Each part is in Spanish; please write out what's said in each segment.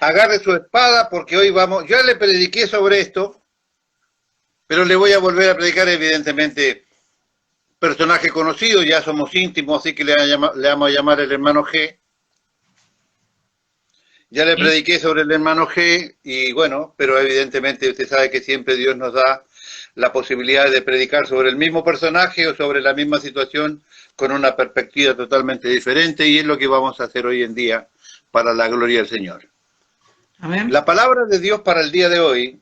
Agarre su espada porque hoy vamos, ya le prediqué sobre esto, pero le voy a volver a predicar evidentemente personaje conocido, ya somos íntimos, así que le vamos a llamar el hermano G. Ya le ¿Sí? prediqué sobre el hermano G y bueno, pero evidentemente usted sabe que siempre Dios nos da la posibilidad de predicar sobre el mismo personaje o sobre la misma situación con una perspectiva totalmente diferente y es lo que vamos a hacer hoy en día para la gloria del Señor. Amén. La palabra de Dios para el día de hoy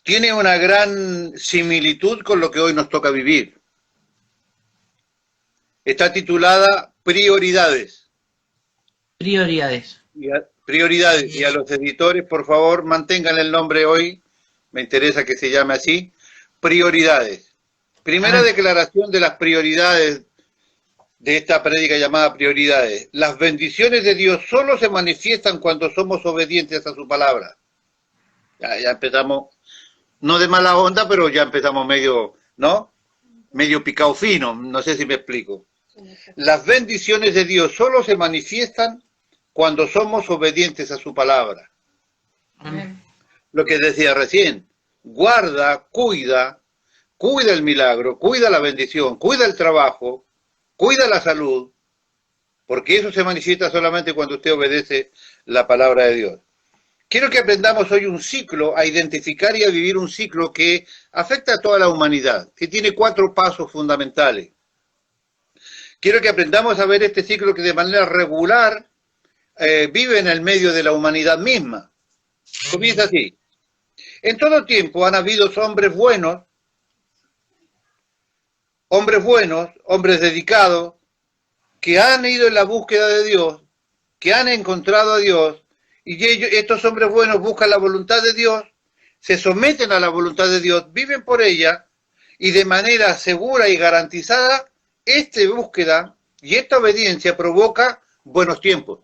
tiene una gran similitud con lo que hoy nos toca vivir. Está titulada Prioridades. Prioridades. Prioridades. Y a los editores, por favor, mantengan el nombre hoy. Me interesa que se llame así. Prioridades. Primera Amén. declaración de las prioridades de esta prédica llamada Prioridades. Las bendiciones de Dios solo se manifiestan cuando somos obedientes a su palabra. Ya empezamos, no de mala onda, pero ya empezamos medio, ¿no? Medio picado fino, no sé si me explico. Las bendiciones de Dios solo se manifiestan cuando somos obedientes a su palabra. Amén. Lo que decía recién, guarda, cuida el milagro, cuida la bendición, cuida el trabajo, cuida la salud, porque eso se manifiesta solamente cuando usted obedece la palabra de Dios. Quiero que aprendamos hoy un ciclo, a identificar y a vivir un ciclo que afecta a toda la humanidad, que tiene 4 pasos fundamentales. Quiero que aprendamos a ver este ciclo que de manera regular vive en el medio de la humanidad misma. Comienza así. En todo tiempo han habido hombres buenos, hombres dedicados, que han ido en la búsqueda de Dios, que han encontrado a Dios, y estos hombres buenos buscan la voluntad de Dios, se someten a la voluntad de Dios, viven por ella, y de manera segura y garantizada, esta búsqueda y esta obediencia provoca buenos tiempos.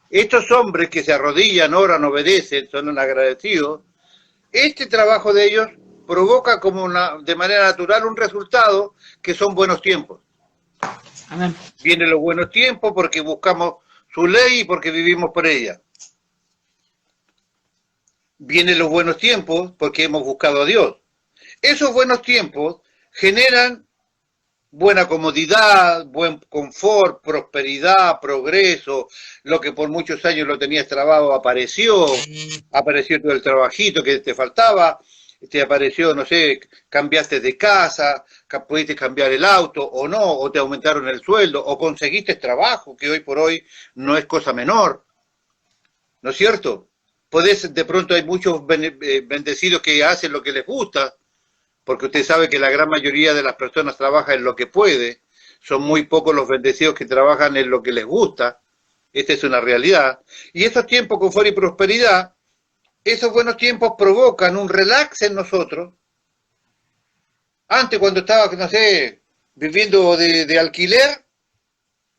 Estos hombres que se arrodillan, oran, obedecen, son agradecidos, este trabajo de ellos provoca de manera natural un resultado que son buenos tiempos. Amén. Vienen los buenos tiempos porque buscamos su ley y porque vivimos por ella. Vienen los buenos tiempos porque hemos buscado a Dios. Esos buenos tiempos generan buena comodidad, buen confort, prosperidad, progreso, lo que por muchos años lo tenías trabado apareció todo el trabajito que te faltaba, te apareció, no sé, cambiaste de casa, pudiste cambiar el auto o no, o te aumentaron el sueldo, o conseguiste trabajo, que hoy por hoy no es cosa menor, ¿no es cierto? De pronto hay muchos bendecidos que hacen lo que les gusta, porque usted sabe que la gran mayoría de las personas trabaja en lo que puede, son muy pocos los bendecidos que trabajan en lo que les gusta, esta es una realidad, y estos tiempos con confort y prosperidad, esos buenos tiempos provocan un relax en nosotros. Antes cuando estaba, no sé, viviendo de alquiler,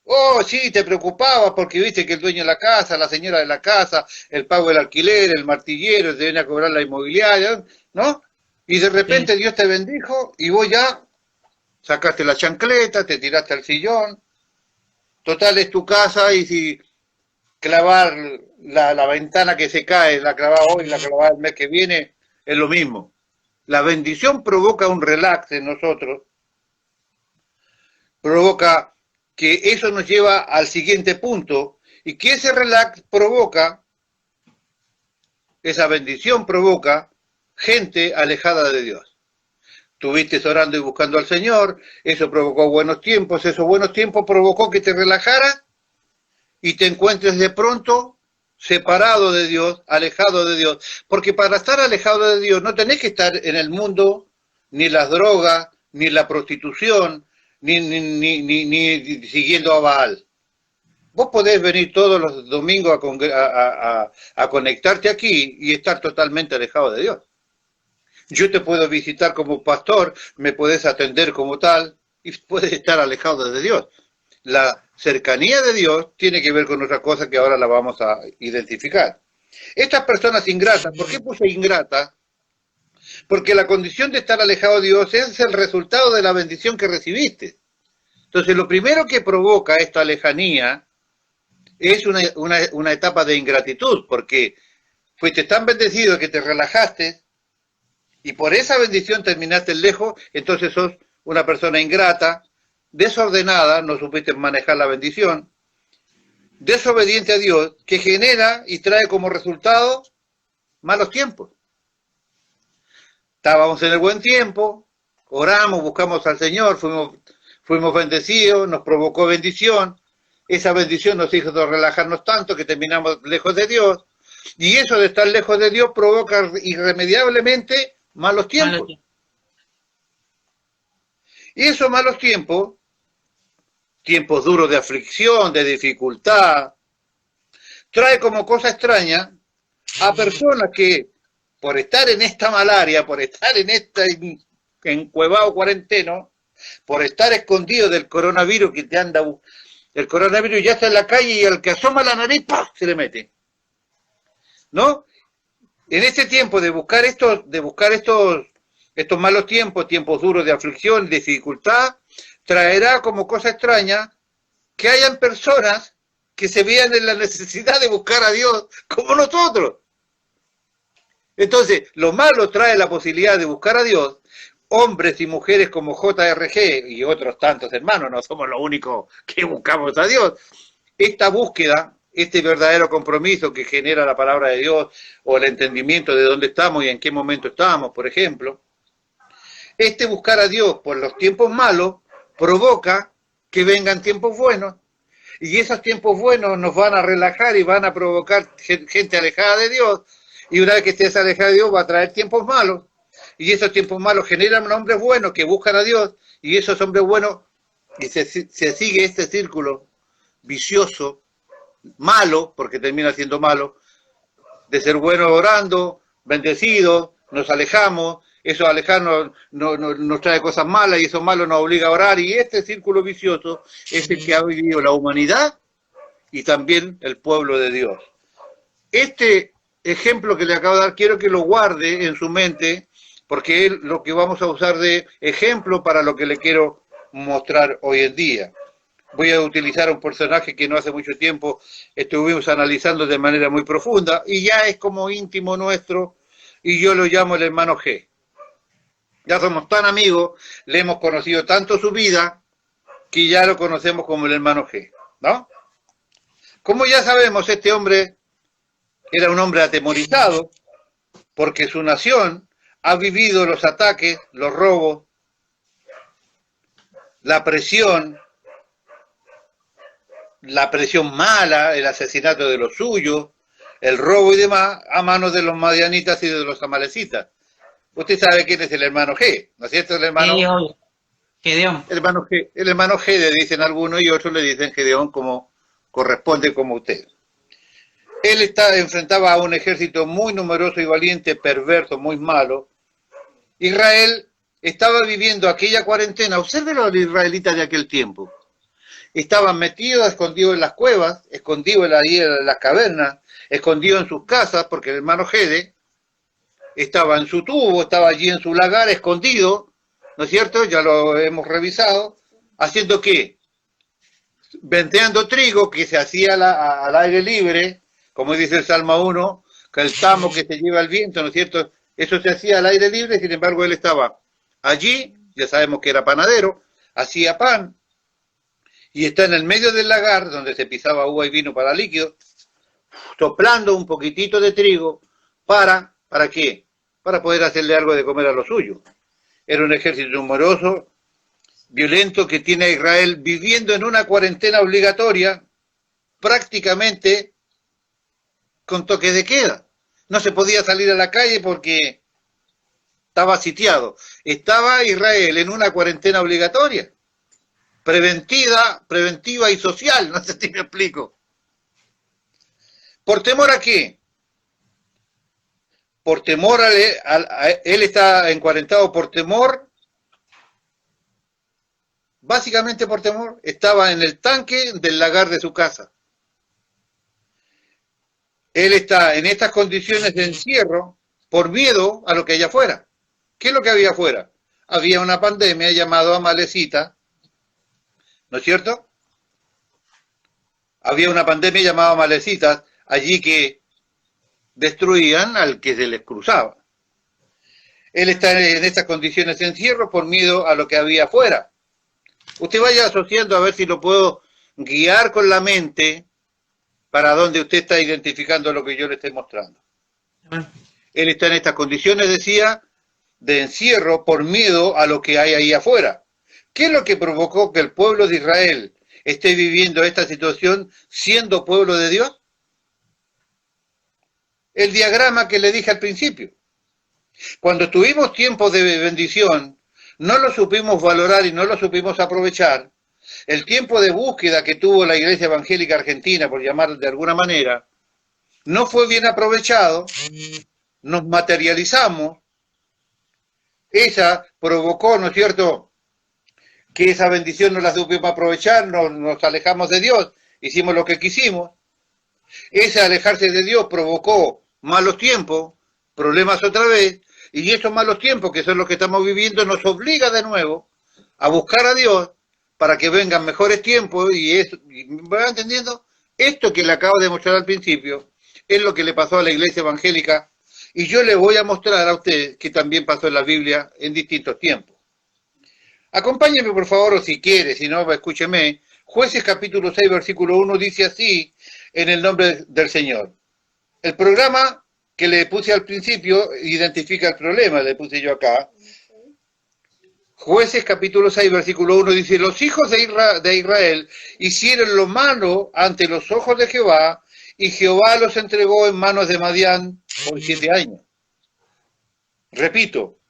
oh sí, te preocupabas porque viste que el dueño de la casa, la señora de la casa, el pago del alquiler, el martillero, te viene a cobrar la inmobiliaria, ¿no? Y de repente Sí. Dios te bendijo y vos ya sacaste la chancleta, te tiraste al sillón. Total, es tu casa y si clavar la ventana que se cae, la clavas hoy, la clavas el mes que viene, es lo mismo. La bendición provoca un relax en nosotros, provoca que eso nos lleva al siguiente punto y que ese relax provoca, esa bendición provoca gente alejada de Dios. Estuviste orando y buscando al Señor, eso provocó buenos tiempos, esos buenos tiempos provocó que te relajaras y te encuentres de pronto separado de Dios, alejado de Dios. Porque para estar alejado de Dios no tenés que estar en el mundo, ni las drogas, ni la prostitución, ni siguiendo a Baal. Vos podés venir todos los domingos a conectarte aquí y estar totalmente alejado de Dios. Yo te puedo visitar como pastor, me podés atender como tal y puedes estar alejado de Dios. La cercanía de Dios tiene que ver con otra cosa que ahora la vamos a identificar. Estas personas ingratas, ¿por qué puse ingrata? Porque la condición de estar alejado de Dios es el resultado de la bendición que recibiste. Entonces, lo primero que provoca esta lejanía es una etapa de ingratitud, porque fuiste tan bendecido que te relajaste y por esa bendición terminaste lejos, entonces sos una persona ingrata, desordenada, no supiste manejar la bendición, desobediente a Dios, que genera y trae como resultado malos tiempos. Estábamos en el buen tiempo, oramos, buscamos al Señor, fuimos bendecidos, nos provocó bendición, esa bendición nos hizo relajarnos tanto que terminamos lejos de Dios, y eso de estar lejos de Dios provoca irremediablemente malos tiempos. Y esos malos tiempos, tiempos duros de aflicción, de dificultad, trae como cosa extraña a personas que por estar en esta malaria, por estar en este encuevado cuarenteno, por estar escondido del coronavirus que te anda, el coronavirus ya está en la calle y al que asoma la nariz, ¡pah!, se le mete. ¿No? En este tiempo de buscar estos malos tiempos, tiempos duros de aflicción, de dificultad, traerá como cosa extraña que hayan personas que se vean en la necesidad de buscar a Dios como nosotros. Entonces, lo malo trae la posibilidad de buscar a Dios, hombres y mujeres como JRG y otros tantos hermanos, no somos los únicos que buscamos a Dios. Esta búsqueda, este verdadero compromiso que genera la palabra de Dios o el entendimiento de dónde estamos y en qué momento estamos, por ejemplo, este buscar a Dios por los tiempos malos provoca que vengan tiempos buenos y esos tiempos buenos nos van a relajar y van a provocar gente alejada de Dios y una vez que estés alejada de Dios va a traer tiempos malos y esos tiempos malos generan hombres buenos que buscan a Dios y esos hombres buenos y se sigue este círculo vicioso, malo, porque termina siendo malo, de ser buenos orando, bendecidos, nos alejamos, eso alejarnos nos trae cosas malas y eso malo nos obliga a orar y este círculo vicioso es el que ha vivido la humanidad y también el pueblo de Dios. Este ejemplo que le acabo de dar quiero que lo guarde en su mente porque es lo que vamos a usar de ejemplo para lo que le quiero mostrar hoy en día. Voy a utilizar un personaje que no hace mucho tiempo estuvimos analizando de manera muy profunda y ya es como íntimo nuestro y yo lo llamo el hermano G. Ya somos tan amigos, le hemos conocido tanto su vida que ya lo conocemos como el hermano G, ¿no? Como ya sabemos, este hombre era un hombre atemorizado porque su nación ha vivido los ataques, los robos, la presión mala, el asesinato de los suyos, el robo y demás, a manos de los madianitas y de los amalecitas. Usted sabe quién es el hermano G, ¿no es cierto? El hermano Gedeón. El hermano G le dicen algunos y otros le dicen Gedeón como corresponde como usted. Él enfrentaba a un ejército muy numeroso y valiente, perverso, muy malo. Israel estaba viviendo aquella cuarentena. Observen a los israelitas de aquel tiempo. Estaban metidos, escondidos en las cuevas, escondidos ahí en las cavernas, escondidos en sus casas, porque el hermano Gede estaba en su tubo, estaba allí en su lagar, escondido, ¿no es cierto? Ya lo hemos revisado. ¿Haciendo qué? Venteando trigo que se hacía al aire libre, como dice el Salmo 1, que el tamo que se lleva el viento, ¿no es cierto? Eso se hacía al aire libre, sin embargo él estaba allí, ya sabemos que era panadero, hacía pan, y está en el medio del lagar, donde se pisaba uva y vino para líquido, soplando un poquitito de trigo, ¿para qué? Para poder hacerle algo de comer a los suyos. Era un ejército numeroso, violento, que tiene a Israel viviendo en una cuarentena obligatoria, prácticamente con toque de queda. No se podía salir a la calle porque estaba sitiado. Estaba Israel en una cuarentena obligatoria, preventiva y social, no sé si me explico. ¿Por temor a qué? Por temor él está encuarentado por temor, básicamente por temor, estaba en el tanque del lagar de su casa. Él está en estas condiciones de encierro por miedo a lo que hay afuera. ¿Qué es lo que había afuera? Había una pandemia llamada Amalecita, ¿no es cierto? había una pandemia llamada malecitas, allí que destruían al que se les cruzaba. Él está en estas condiciones de encierro por miedo a lo que había afuera. Usted vaya asociando a ver si lo puedo guiar con la mente para donde usted está identificando lo que yo le estoy mostrando. Él está en estas condiciones, decía, de encierro por miedo a lo que hay ahí afuera. ¿Qué es lo que provocó que el pueblo de Israel esté viviendo esta situación siendo pueblo de Dios? El diagrama que le dije al principio. Cuando tuvimos tiempos de bendición, no lo supimos valorar y no lo supimos aprovechar. El tiempo de búsqueda que tuvo la Iglesia Evangélica Argentina, por llamar de alguna manera, no fue bien aprovechado, nos materializamos, esa provocó, ¿no es cierto?, que esa bendición no la supimos aprovechar, nos alejamos de Dios, hicimos lo que quisimos. Ese alejarse de Dios provocó malos tiempos, problemas otra vez, y esos malos tiempos, que son los que estamos viviendo, nos obliga de nuevo a buscar a Dios para que vengan mejores tiempos, y ¿me van entendiendo? Esto que le acabo de mostrar al principio es lo que le pasó a la Iglesia Evangélica, y yo le voy a mostrar a usted que también pasó en la Biblia en distintos tiempos. Acompáñeme por favor, o si quiere, si no, escúcheme. Jueces capítulo 6, versículo 1 dice así, en el nombre del Señor. El programa que le puse al principio identifica el problema, le puse yo acá. Jueces capítulo 6, versículo 1 dice, los hijos de Israel hicieron lo malo ante los ojos de Jehová, y Jehová los entregó en manos de Madián por 7 años. Repito,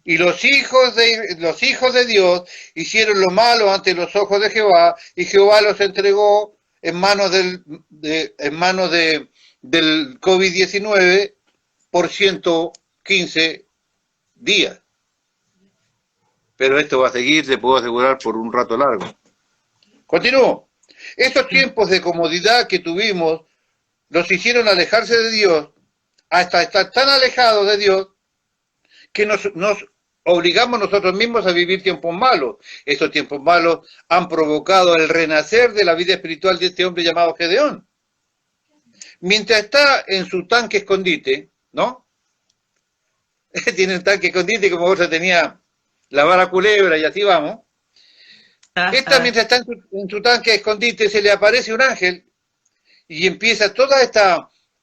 y los hijos de Dios hicieron lo malo ante los ojos de Jehová, y Jehová los entregó en manos del COVID-19 por 115 días. Pero esto va a seguir, se puedo asegurar, por un rato largo. Continúo. Estos tiempos de comodidad que tuvimos los hicieron alejarse de Dios, hasta estar tan alejados de Dios que nos obligamos nosotros mismos a vivir tiempos malos. Estos tiempos malos han provocado el renacer de la vida espiritual de este hombre llamado Gedeón. Mientras está en su tanque escondite, ¿no? Tiene un tanque escondite como otra tenía la vara culebra y así vamos. Mientras está en su tanque escondite, se le aparece un ángel y empieza toda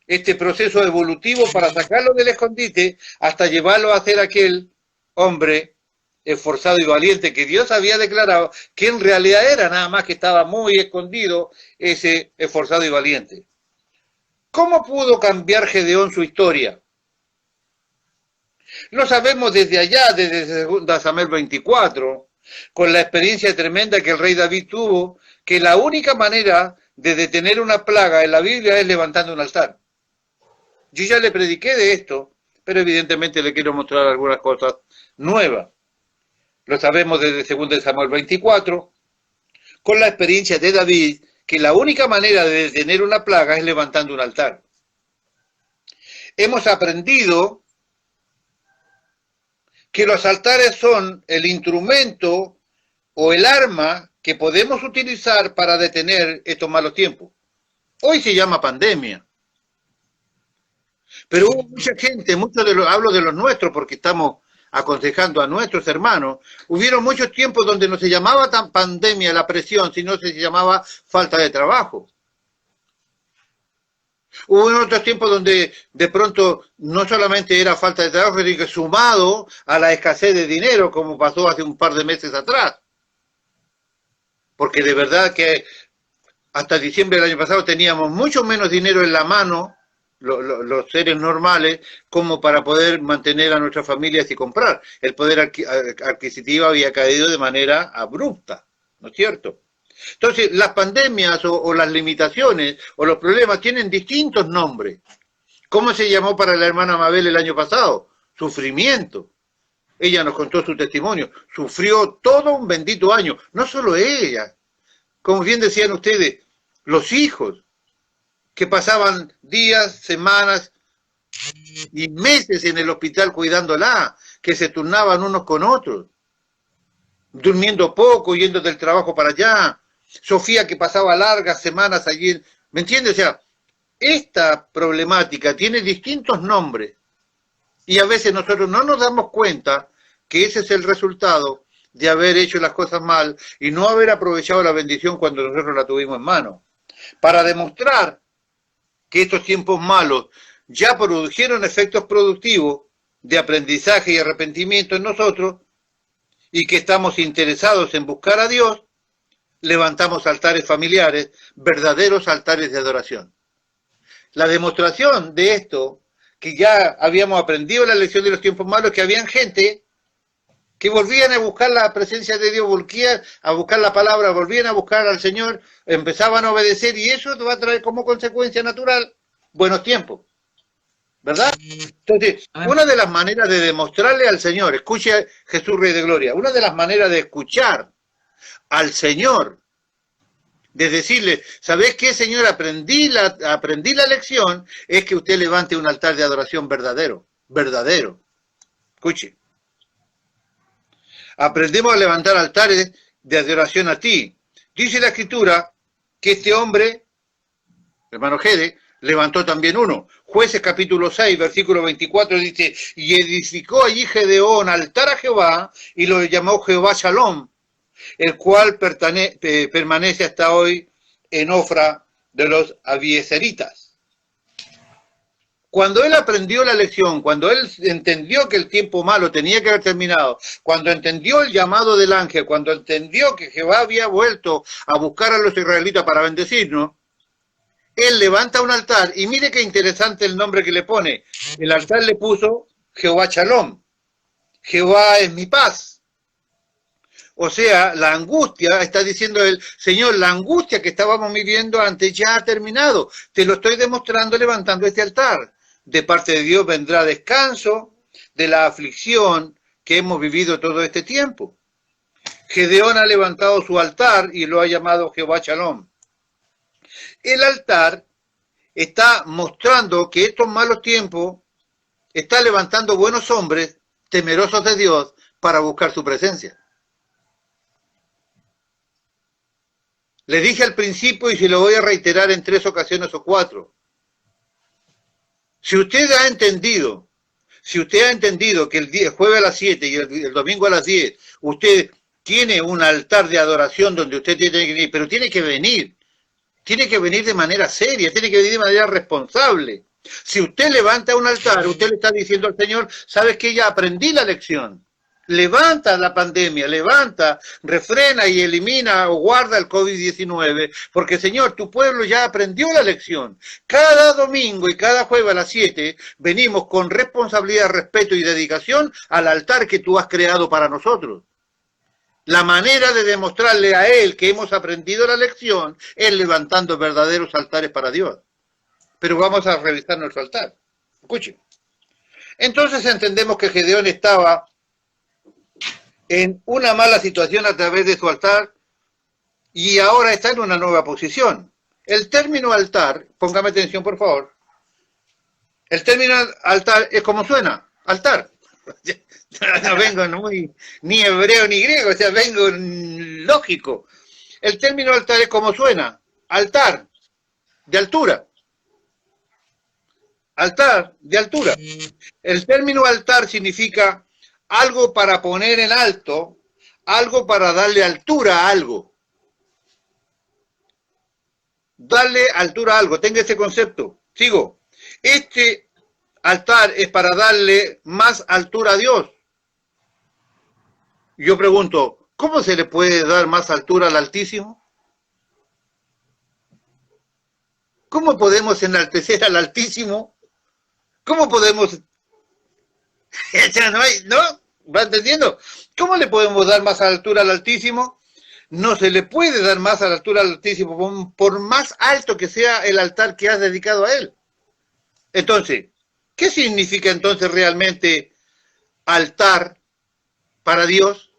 este proceso evolutivo para sacarlo del escondite hasta llevarlo a ser aquel hombre esforzado y valiente que Dios había declarado que en realidad era, nada más que estaba muy escondido ese esforzado y valiente. ¿Cómo pudo cambiar Gedeón su historia? Lo sabemos desde allá, desde 2 Samuel 24, con la experiencia tremenda que el rey David tuvo, que la única manera de detener una plaga en la Biblia es levantando un altar. Yo ya le prediqué de esto, pero evidentemente le quiero mostrar algunas cosas nuevas. Lo sabemos desde 2 Samuel 24, con la experiencia de David, que la única manera de detener una plaga es levantando un altar. Hemos aprendido que los altares son el instrumento o el arma que podemos utilizar para detener estos malos tiempos. Hoy se llama pandemia. Pero hubo mucha gente, hablo de los nuestros porque estamos aconsejando a nuestros hermanos, hubieron muchos tiempos donde no se llamaba tan pandemia la presión, sino se llamaba falta de trabajo. Hubo otros tiempos donde de pronto no solamente era falta de trabajo, sino que sumado a la escasez de dinero, como pasó hace un par de meses atrás. Porque de verdad que hasta diciembre del año pasado teníamos mucho menos dinero en la mano, los seres normales, como para poder mantener a nuestras familias y comprar. El poder adquisitivo había caído de manera abrupta, ¿no es cierto? Entonces, las pandemias o las limitaciones o los problemas tienen distintos nombres. ¿Cómo se llamó para la hermana Mabel el año pasado? Sufrimiento. Ella nos contó su testimonio. Sufrió todo un bendito año. No solo ella. Como bien decían ustedes, los hijos que pasaban días, semanas y meses en el hospital cuidándola, que se turnaban unos con otros, durmiendo poco, yendo del trabajo para allá, Sofía que pasaba largas semanas allí, ¿me entiendes? O sea, esta problemática tiene distintos nombres y a veces nosotros no nos damos cuenta que ese es el resultado de haber hecho las cosas mal y no haber aprovechado la bendición cuando nosotros la tuvimos en mano. Para demostrar que estos tiempos malos ya produjeron efectos productivos de aprendizaje y arrepentimiento en nosotros y que estamos interesados en buscar a Dios, levantamos altares familiares, verdaderos altares de adoración. La demostración de esto, que ya habíamos aprendido la lección de los tiempos malos, que habían gente que volvían a buscar la presencia de Dios, volvían a buscar la palabra, volvían a buscar al Señor, empezaban a obedecer y eso te va a traer como consecuencia natural buenos tiempos, ¿verdad? Entonces, una de las maneras de demostrarle al Señor, escuche Jesús Rey de Gloria, una de las maneras de escuchar al Señor, de decirle, ¿sabés qué, Señor? Aprendí la lección, es que usted levante un altar de adoración verdadero, verdadero. Escuche. Aprendemos a levantar altares de adoración a ti. Dice la Escritura que este hombre, hermano Gede, levantó también uno. Jueces capítulo 6, versículo 24 dice, y edificó allí Gedeón altar a Jehová y lo llamó Jehová Shalom, el cual permanece hasta hoy en Ofra de los abiezeritas. Cuando él aprendió la lección, cuando él entendió que el tiempo malo tenía que haber terminado, cuando entendió el llamado del ángel, cuando entendió que Jehová había vuelto a buscar a los israelitas para bendecirnos, él levanta un altar y mire qué interesante el nombre que le pone. El altar le puso Jehová Shalom. Jehová es mi paz. O sea, la angustia, está diciendo él, Señor, la angustia que estábamos viviendo antes ya ha terminado. Te lo estoy demostrando levantando este altar. De parte de Dios vendrá descanso de la aflicción que hemos vivido todo este tiempo. Gedeón ha levantado su altar y lo ha llamado Jehová Shalom. El altar está mostrando que estos malos tiempos está levantando buenos hombres temerosos de Dios para buscar su presencia. Le dije al principio y se lo voy a reiterar en 3 ocasiones o 4. Si usted ha entendido que el jueves a las 7 y el domingo a las 10, usted tiene un altar de adoración donde usted tiene que venir, pero tiene que venir de manera seria, tiene que venir de manera responsable. Si usted levanta un altar, usted le está diciendo al Señor, sabes que ya aprendí la lección. Levanta la pandemia, levanta, refrena y elimina o guarda el COVID-19, porque Señor, tu pueblo ya aprendió la lección. Cada domingo y cada jueves a las 7 venimos con responsabilidad, respeto y dedicación al altar que tú has creado para nosotros. La manera de demostrarle a Él que hemos aprendido la lección es levantando verdaderos altares para Dios. Pero vamos a revisar nuestro altar. Escuchen. Entonces entendemos que Gedeón estaba en una mala situación a través de su altar y ahora está en una nueva posición. El término altar, póngame atención por favor, el término altar es como suena, altar. No vengo ni hebreo ni griego, o sea, vengo lógico. El término altar es como suena, altar, de altura. Altar, de altura. El término altar significa algo para poner en alto, algo para darle altura a algo. Darle altura a algo, tenga ese concepto. Sigo. Este altar es para darle más altura a Dios. Yo pregunto, ¿cómo se le puede dar más altura al Altísimo? ¿Cómo podemos enaltecer al Altísimo? ¿Cómo podemos? ¿No? ¿Va entendiendo? ¿Cómo le podemos dar más altura al Altísimo? No se le puede dar más altura al Altísimo, por más alto que sea el altar que has dedicado a Él. Entonces, ¿qué significa entonces realmente altar para Dios?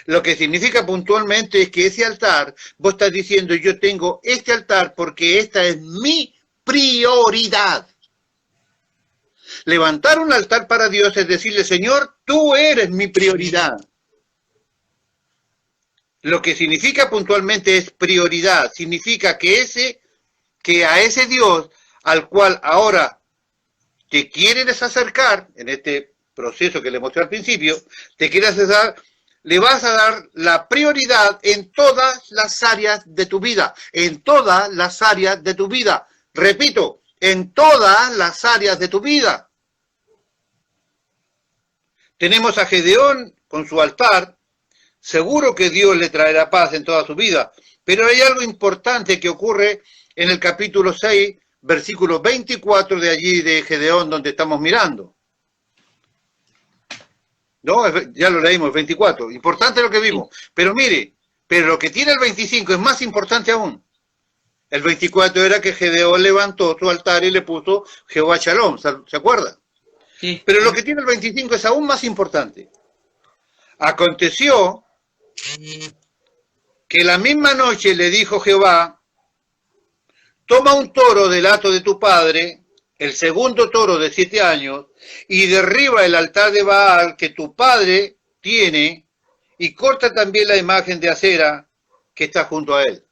Lo que significa puntualmente es que ese altar, vos estás diciendo, yo tengo este altar porque esta es mi prioridad. Levantar un altar para Dios es decirle, Señor, tú eres mi prioridad. Lo que significa puntualmente es prioridad. Significa que a ese Dios al cual ahora te quieres acercar, en este proceso que le mostré al principio, te quieres acercar, le vas a dar la prioridad en todas las áreas de tu vida, en todas las áreas de tu vida. Repito, en todas las áreas de tu vida. Tenemos a Gedeón con su altar, seguro que Dios le traerá paz en toda su vida, pero hay algo importante que ocurre en el capítulo 6, versículo 24 de allí de Gedeón, donde estamos mirando. No, ya lo leímos, 24. Importante lo que vimos. Pero mire, pero lo que tiene el 25 es más importante aún. El 24 era que Gedeón levantó su altar y le puso Jehová Shalom, ¿se acuerda? Sí. Pero lo que tiene el 25 es aún más importante. Aconteció que la misma noche le dijo Jehová, toma un toro del hato de tu padre, el segundo toro de 7 años, y derriba el altar de Baal que tu padre tiene, y corta también la imagen de acera que está junto a él.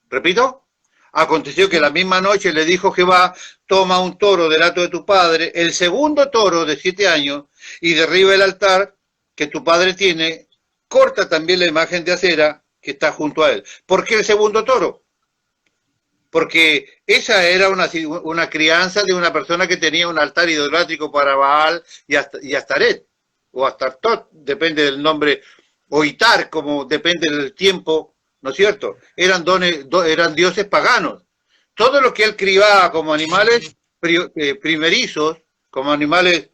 Repito, aconteció que la misma noche le dijo Jehová, toma un toro del hato de tu padre, el segundo toro de 7 años, y derriba el altar que tu padre tiene, corta también la imagen de acera que está junto a él. ¿Por qué el segundo toro? Porque esa era una crianza de una persona que tenía un altar idolátrico para Baal y Astaret, o Astartot, depende del nombre, o Itar, como depende del tiempo, ¿no es cierto? Eran dioses paganos. Todo lo que él criaba como animales primerizos, como animales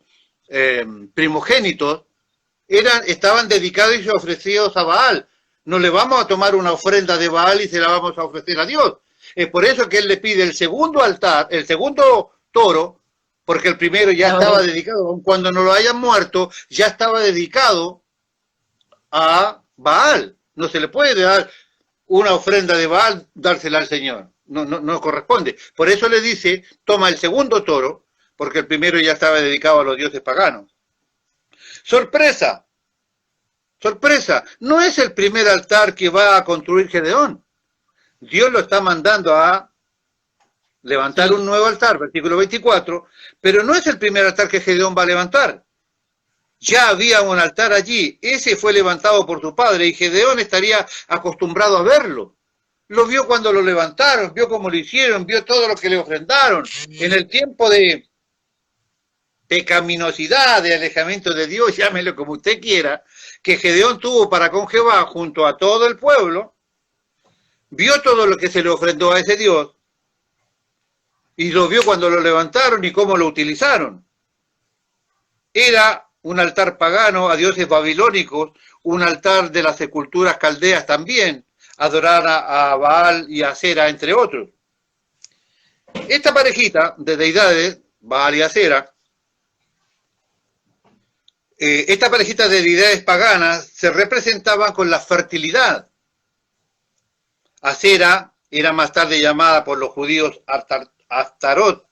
primogénitos, estaban dedicados y ofrecidos a Baal. No le vamos a tomar una ofrenda de Baal y se la vamos a ofrecer a Dios. Es por eso que él le pide el segundo altar, el segundo toro, porque el primero ya estaba dedicado, aun cuando no lo hayan muerto, ya estaba dedicado a Baal. No se le puede dar una ofrenda de Baal, dársela al Señor. No corresponde. Por eso le dice, toma el segundo toro, porque el primero ya estaba dedicado a los dioses paganos. ¡Sorpresa! ¡Sorpresa! No es el primer altar que va a construir Gedeón. Dios lo está mandando a levantar un nuevo altar, versículo 24, pero no es el primer altar que Gedeón va a levantar. Ya había un altar allí, ese fue levantado por su padre y Gedeón estaría acostumbrado a verlo. Lo vio cuando lo levantaron, vio cómo lo hicieron, vio todo lo que le ofrendaron. En el tiempo de pecaminosidad, de alejamiento de Dios, llámelo como usted quiera, que Gedeón tuvo para con Jehová junto a todo el pueblo, vio todo lo que se le ofrendó a ese Dios y lo vio cuando lo levantaron y cómo lo utilizaron. Era un altar pagano a dioses babilónicos, un altar de las culturas caldeas también, adorar a Baal y a Acera, entre otros. Esta parejita de deidades, Baal y Acera, esta parejita de deidades paganas se representaban con la fertilidad. Acera era más tarde llamada por los judíos Astarot,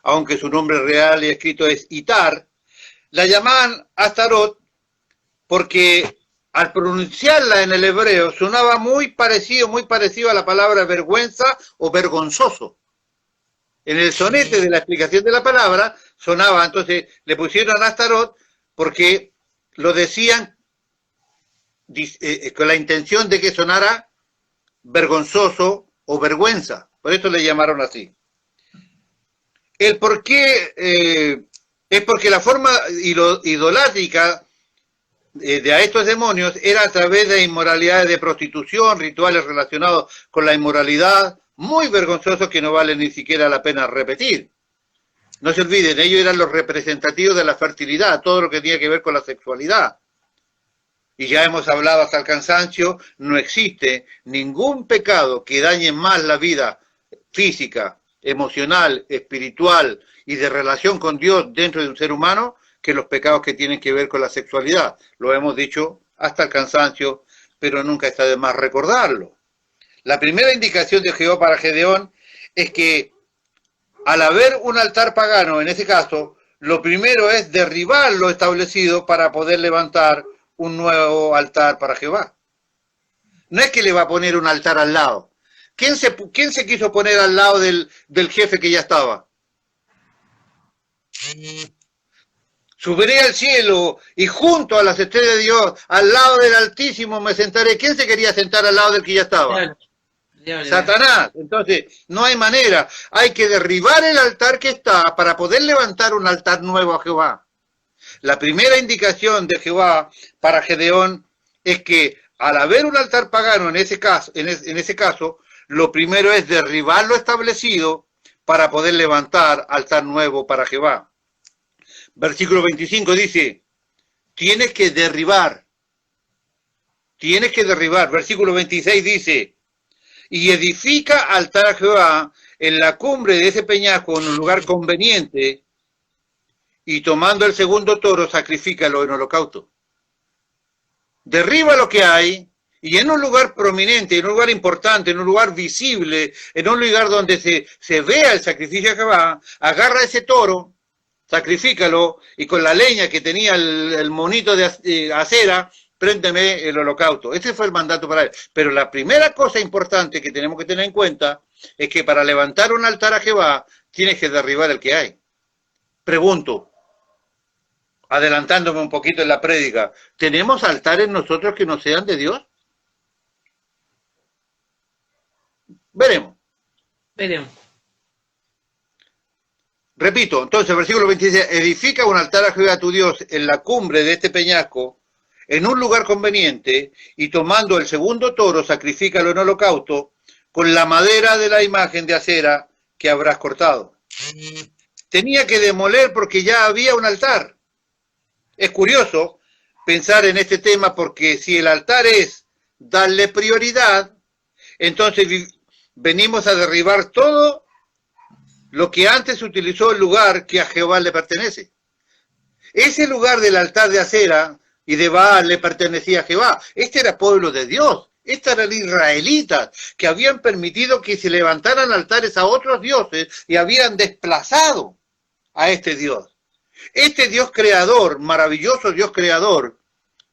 aunque su nombre real y escrito es Itar. La llamaban Astarot porque al pronunciarla en el hebreo sonaba muy parecido a la palabra vergüenza o vergonzoso. En el sonete de la explicación de la palabra sonaba, entonces le pusieron Astarot porque lo decían con la intención de que sonara vergonzoso o vergüenza, por eso le llamaron así. El por qué es porque la forma idolátrica de a estos demonios era a través de inmoralidades de prostitución, rituales relacionados con la inmoralidad, muy vergonzosos que no vale ni siquiera la pena repetir. No se olviden, ellos eran los representativos de la fertilidad, todo lo que tenía que ver con la sexualidad. Y ya hemos hablado hasta el cansancio, no existe ningún pecado que dañe más la vida física, emocional, espiritual y de relación con Dios dentro de un ser humano que los pecados que tienen que ver con la sexualidad. Lo hemos dicho hasta el cansancio, pero nunca está de más recordarlo. La primera indicación de Jehová para Gedeón es que al haber un altar pagano, en ese caso, lo primero es derribar lo establecido para poder levantar un nuevo altar para Jehová. No es que le va a poner un altar al lado. ¿Quién se quiso poner al lado del jefe que ya estaba? Subiré al cielo y junto a las estrellas de Dios, al lado del Altísimo me sentaré. ¿Quién se quería sentar al lado del que ya estaba? Satanás. Entonces, no hay manera. Hay que derribar el altar que está para poder levantar un altar nuevo a Jehová. La primera indicación de Jehová para Gedeón es que al haber un altar pagano en ese caso, lo primero es derribar lo establecido para poder levantar altar nuevo para Jehová. Versículo 25 dice, tienes que derribar. Versículo 26 dice, y edifica altar a Jehová en la cumbre de ese peñasco en un lugar conveniente, y tomando el segundo toro, sacrifícalo en holocausto. Derriba lo que hay, y en un lugar prominente, en un lugar importante, en un lugar visible, en un lugar donde se vea el sacrificio de Jehová, agarra ese toro, sacrifícalo, y con la leña que tenía el monito de acera, préndeme el holocausto. Ese fue el mandato para él. Pero la primera cosa importante que tenemos que tener en cuenta es que para levantar un altar a Jehová, tienes que derribar el que hay. Pregunto, adelantándome un poquito en la prédica, ¿tenemos altares nosotros que no sean de Dios? Veremos. Repito, entonces, versículo 26, edifica un altar a Jehová tu Dios en la cumbre de este peñasco, en un lugar conveniente, y tomando el segundo toro, sacrifícalo en holocausto, con la madera de la imagen de acera que habrás cortado. Tenía que demoler porque ya había un altar. Es curioso pensar en este tema porque si el altar es darle prioridad, entonces venimos a derribar todo lo que antes utilizó el lugar que a Jehová le pertenece. Ese lugar del altar de acera y de Baal le pertenecía a Jehová. Este era pueblo de Dios. Estos eran israelitas que habían permitido que se levantaran altares a otros dioses y habían desplazado a este Dios. Este Dios creador, maravilloso Dios creador,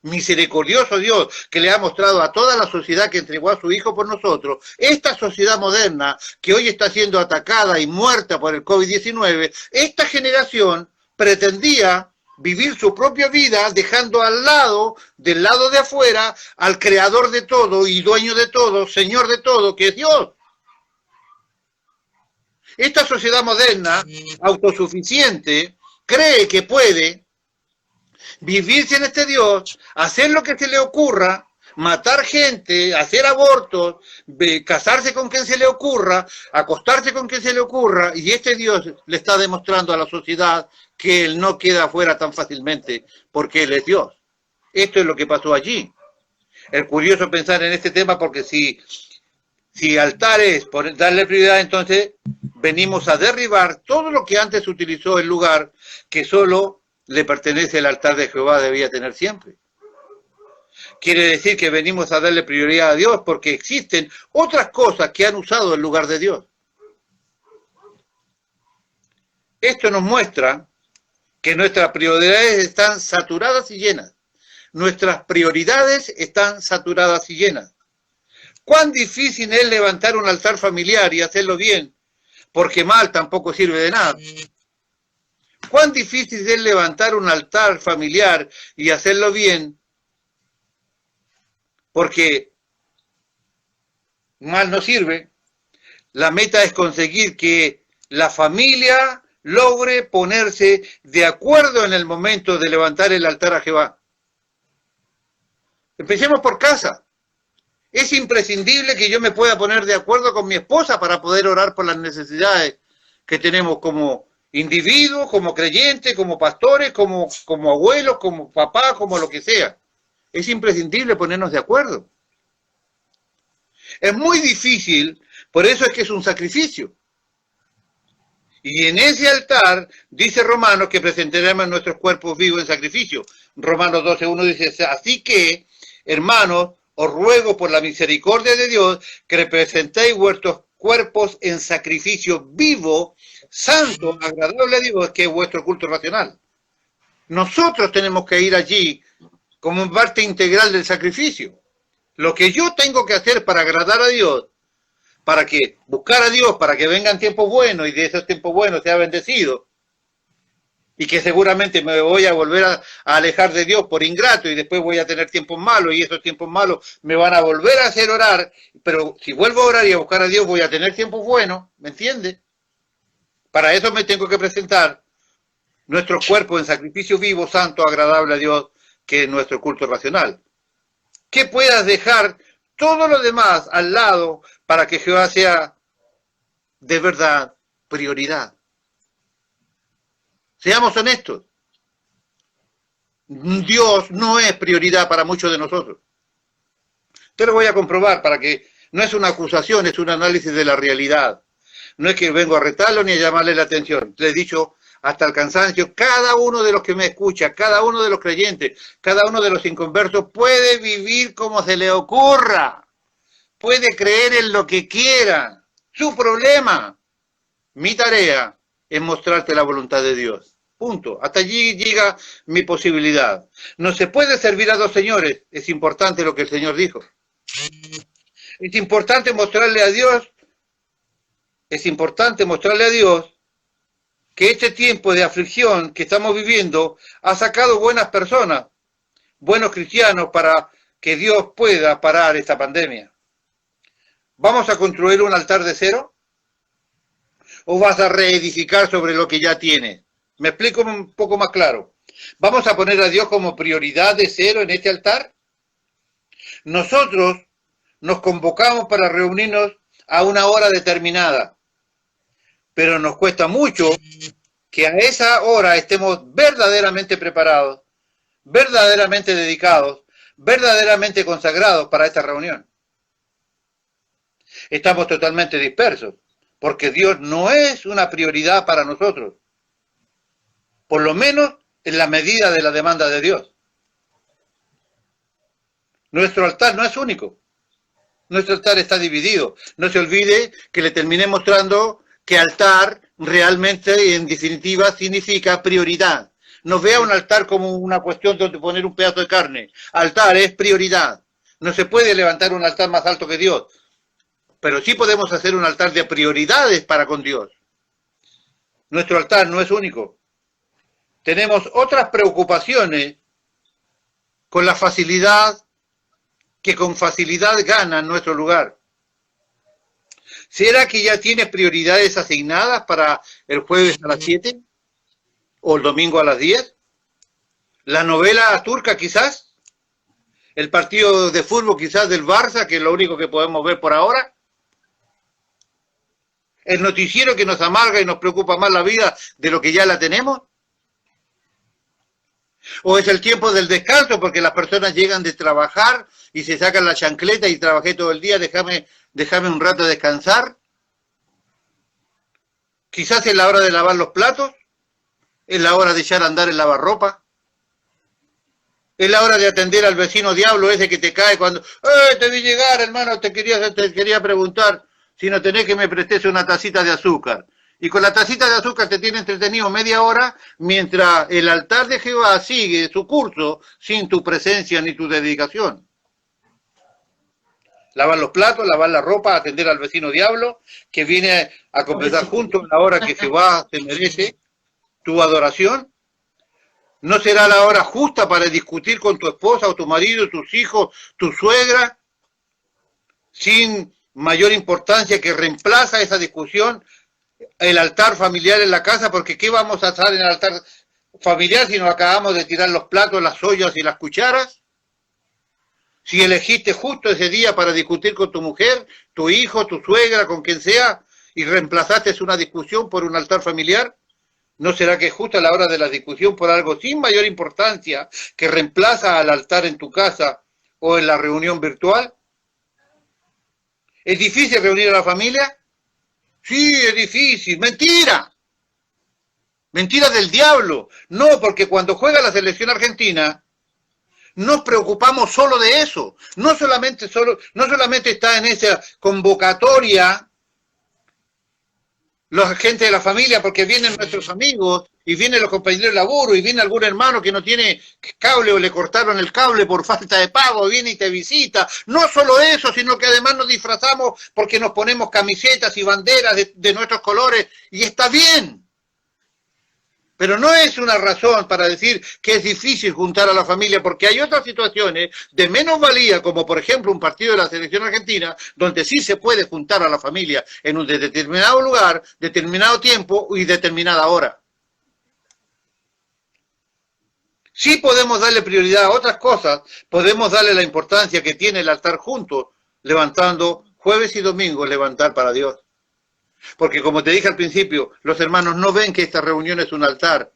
misericordioso Dios que le ha mostrado a toda la sociedad que entregó a su Hijo por nosotros, esta sociedad moderna que hoy está siendo atacada y muerta por el COVID-19, esta generación pretendía vivir su propia vida dejando al lado, del lado de afuera, al creador de todo y dueño de todo, señor de todo, que es Dios. Esta sociedad moderna, autosuficiente, cree que puede vivir sin este Dios, hacer lo que se le ocurra, matar gente, hacer abortos, casarse con quien se le ocurra, acostarse con quien se le ocurra, y este Dios le está demostrando a la sociedad que Él no queda afuera tan fácilmente, porque Él es Dios. Esto es lo que pasó allí. Es curioso pensar en este tema porque si altar es por darle prioridad, entonces venimos a derribar todo lo que antes utilizó el lugar que solo le pertenece al altar de Jehová, debía tener siempre. Quiere decir que venimos a darle prioridad a Dios porque existen otras cosas que han usado el lugar de Dios. Esto nos muestra que nuestras prioridades están saturadas y llenas. Nuestras prioridades están saturadas y llenas. ¿Cuán difícil es levantar un altar familiar y hacerlo bien? Porque mal tampoco sirve de nada. ¿Cuán difícil es levantar un altar familiar y hacerlo bien? Porque mal no sirve. La meta es conseguir que la familia logre ponerse de acuerdo en el momento de levantar el altar a Jehová. Empecemos por casa. Es imprescindible que yo me pueda poner de acuerdo con mi esposa para poder orar por las necesidades que tenemos como individuos, como creyentes, como pastores, como abuelos, como papás, como lo que sea. Es imprescindible ponernos de acuerdo. Es muy difícil, por eso es que es un sacrificio. Y en ese altar, dice Romanos, que presentaremos nuestros cuerpos vivos en sacrificio. Romanos 12:1 dice, así que, hermanos, os ruego por la misericordia de Dios que presentéis vuestros cuerpos en sacrificio vivo, santo, agradable a Dios, que es vuestro culto racional. Nosotros tenemos que ir allí como parte integral del sacrificio. Lo que yo tengo que hacer para agradar a Dios, para que buscar a Dios, para que vengan tiempos buenos y de esos tiempos buenos sea bendecido, y que seguramente me voy a volver a alejar de Dios por ingrato y después voy a tener tiempos malos y esos tiempos malos me van a volver a hacer orar, pero si vuelvo a orar y a buscar a Dios voy a tener tiempos buenos, ¿me entiende? Para eso me tengo que presentar nuestro cuerpo en sacrificio vivo, santo, agradable a Dios, que es nuestro culto racional. Que puedas dejar todo lo demás al lado para que Jehová sea de verdad prioridad. Seamos honestos. Dios no es prioridad para muchos de nosotros. Te lo voy a comprobar para que no es una acusación, es un análisis de la realidad. No es que vengo a retarlo ni a llamarle la atención. Le he dicho hasta el cansancio, cada uno de los que me escucha, cada uno de los creyentes, cada uno de los inconversos puede vivir como se le ocurra. Puede creer en lo que quiera. Su problema. Mi tarea es mostrarte la voluntad de Dios. Punto. Hasta allí llega mi posibilidad. No se puede servir a dos señores. Es importante lo que el Señor dijo. Es importante mostrarle a Dios. Es importante mostrarle a Dios que este tiempo de aflicción que estamos viviendo ha sacado buenas personas, buenos cristianos para que Dios pueda parar esta pandemia. ¿Vamos a construir un altar de cero? ¿O vas a reedificar sobre lo que ya tienes? Me explico un poco más claro. ¿Vamos a poner a Dios como prioridad de cero en este altar? Nosotros nos convocamos para reunirnos a una hora determinada, pero nos cuesta mucho que a esa hora estemos verdaderamente preparados, verdaderamente dedicados, verdaderamente consagrados para esta reunión. Estamos totalmente dispersos, porque Dios no es una prioridad para nosotros, por lo menos en la medida de la demanda de Dios. Nuestro altar no es único, nuestro altar está dividido. No se olvide que le terminé mostrando que altar realmente, en definitiva, significa prioridad. No vea un altar como una cuestión donde poner un pedazo de carne. Altar es prioridad. No se puede levantar un altar más alto que Dios, pero sí podemos hacer un altar de prioridades para con Dios. Nuestro altar no es único. Tenemos otras preocupaciones con la facilidad, que con facilidad ganan nuestro lugar. ¿Será que ya tienes prioridades asignadas para el jueves a las 7? ¿O el domingo a las 10? ¿La novela turca quizás? ¿El partido de fútbol quizás del Barça, que es lo único que podemos ver por ahora? ¿El noticiero que nos amarga y nos preocupa más la vida de lo que ya la tenemos? ¿O es el tiempo del descanso porque las personas llegan de trabajar y se sacan la chancleta y trabajé todo el día, déjame un rato descansar? Quizás es la hora de lavar los platos, es la hora de echar a andar el lavarropa, es la hora de atender al vecino diablo ese que te cae cuando, te vi llegar hermano, te quería preguntar si no tenés que me prestes una tacita de azúcar. Y con la tacita de azúcar te tiene entretenido media hora mientras el altar de Jehová sigue su curso sin tu presencia ni tu dedicación. Lavar los platos, lavar la ropa, atender al vecino diablo que viene a completar juntos la hora que Jehová te merece tu adoración. ¿No será la hora justa para discutir con tu esposa o tu marido, tus hijos, tu suegra, sin mayor importancia que reemplaza esa discusión el altar familiar en la casa? Porque ¿qué vamos a hacer en el altar familiar si nos acabamos de tirar los platos, las ollas y las cucharas? Si elegiste justo ese día para discutir con tu mujer, tu hijo, tu suegra, con quien sea, y reemplazaste una discusión por un altar familiar, ¿no será que es justa la hora de la discusión por algo sin mayor importancia que reemplaza al altar en tu casa o en la reunión virtual? ¿Es difícil reunir a la familia? Sí, es difícil. ¡Mentira! Mentira del diablo. No, porque cuando juega la selección argentina, nos preocupamos solo de eso. No solamente está en esa convocatoria la gente de la familia, porque vienen nuestros amigos y vienen los compañeros de laburo, y viene algún hermano que no tiene cable o le cortaron el cable por falta de pago, viene y te visita. No solo eso, sino que además nos disfrazamos porque nos ponemos camisetas y banderas de nuestros colores, y está bien. Pero no es una razón para decir que es difícil juntar a la familia, porque hay otras situaciones de menos valía, como por ejemplo un partido de la selección argentina, donde sí se puede juntar a la familia en un determinado lugar, determinado tiempo y determinada hora. Sí podemos darle prioridad a otras cosas, podemos darle la importancia que tiene el altar juntos, levantando jueves y domingo, levantar para Dios. Porque como te dije al principio, los hermanos no ven que esta reunión es un altar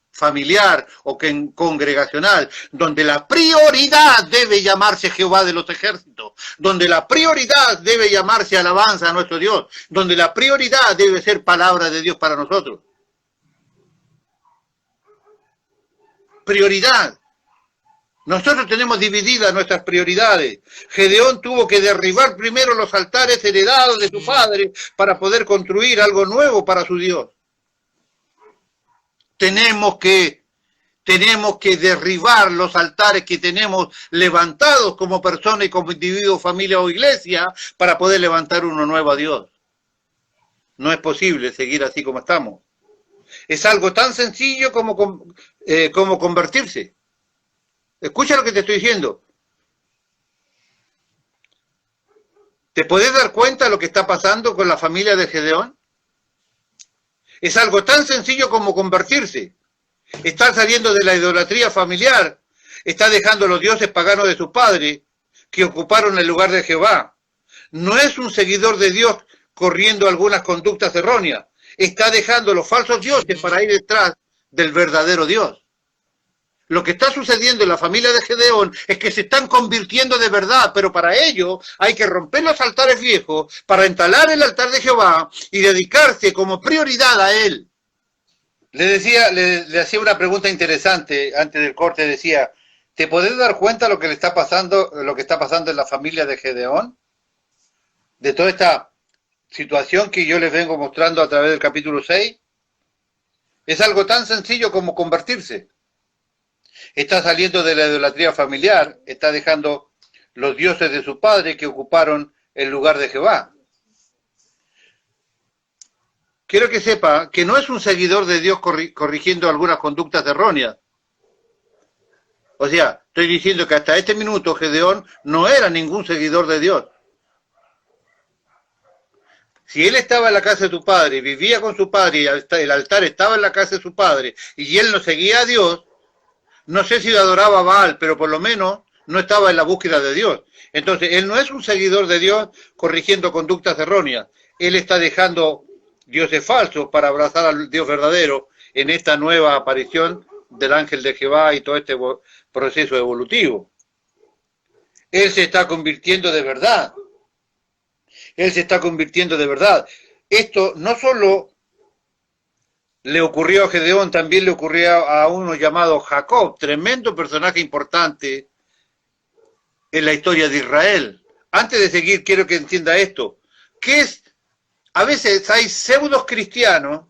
familiar o que congregacional, donde la prioridad debe llamarse Jehová de los ejércitos, donde la prioridad debe llamarse alabanza a nuestro Dios, donde la prioridad debe ser palabra de Dios para nosotros. Prioridad. Nosotros tenemos divididas nuestras prioridades. Gedeón tuvo que derribar primero los altares heredados de su padre para poder construir algo nuevo para su Dios. Tenemos que derribar los altares que tenemos levantados como persona y como individuo, familia o iglesia para poder levantar uno nuevo a Dios. No es posible seguir así como estamos. Es algo tan sencillo como convertirse. Escucha lo que te estoy diciendo. ¿Te podés dar cuenta de lo que está pasando con la familia de Gedeón? Es algo tan sencillo como convertirse. Está saliendo de la idolatría familiar. Está dejando los dioses paganos de sus padres que ocuparon el lugar de Jehová. No es un seguidor de Dios corriendo algunas conductas erróneas. Está dejando los falsos dioses para ir detrás del verdadero Dios. Lo que está sucediendo en la familia de Gedeón es que se están convirtiendo de verdad, pero para ello hay que romper los altares viejos para entalar el altar de Jehová y dedicarse como prioridad a él. Le hacía una pregunta interesante antes del corte, decía, ¿te podés dar cuenta de lo que está pasando en la familia de Gedeón? De toda esta situación que yo les vengo mostrando a través del capítulo 6. Es algo tan sencillo como convertirse. Está saliendo de la idolatría familiar, está dejando los dioses de su padre que ocuparon el lugar de Jehová. Quiero que sepa que no es un seguidor de Dios corrigiendo algunas conductas erróneas. O sea, estoy diciendo que hasta este minuto Gedeón no era ningún seguidor de Dios. Si él estaba en la casa de su padre, vivía con su padre y el altar estaba en la casa de su padre y él no seguía a Dios, no sé si adoraba a Baal, pero por lo menos no estaba en la búsqueda de Dios. Entonces, él no es un seguidor de Dios corrigiendo conductas erróneas. Él está dejando dioses falsos para abrazar al Dios verdadero en esta nueva aparición del ángel de Jehová y todo este proceso evolutivo. Él se está convirtiendo de verdad. Él se está convirtiendo de verdad. Esto no solo le ocurrió a Gedeón, también le ocurrió a uno llamado Jacob, tremendo personaje importante en la historia de Israel. Antes de seguir, quiero que entienda esto, que a veces hay pseudos cristianos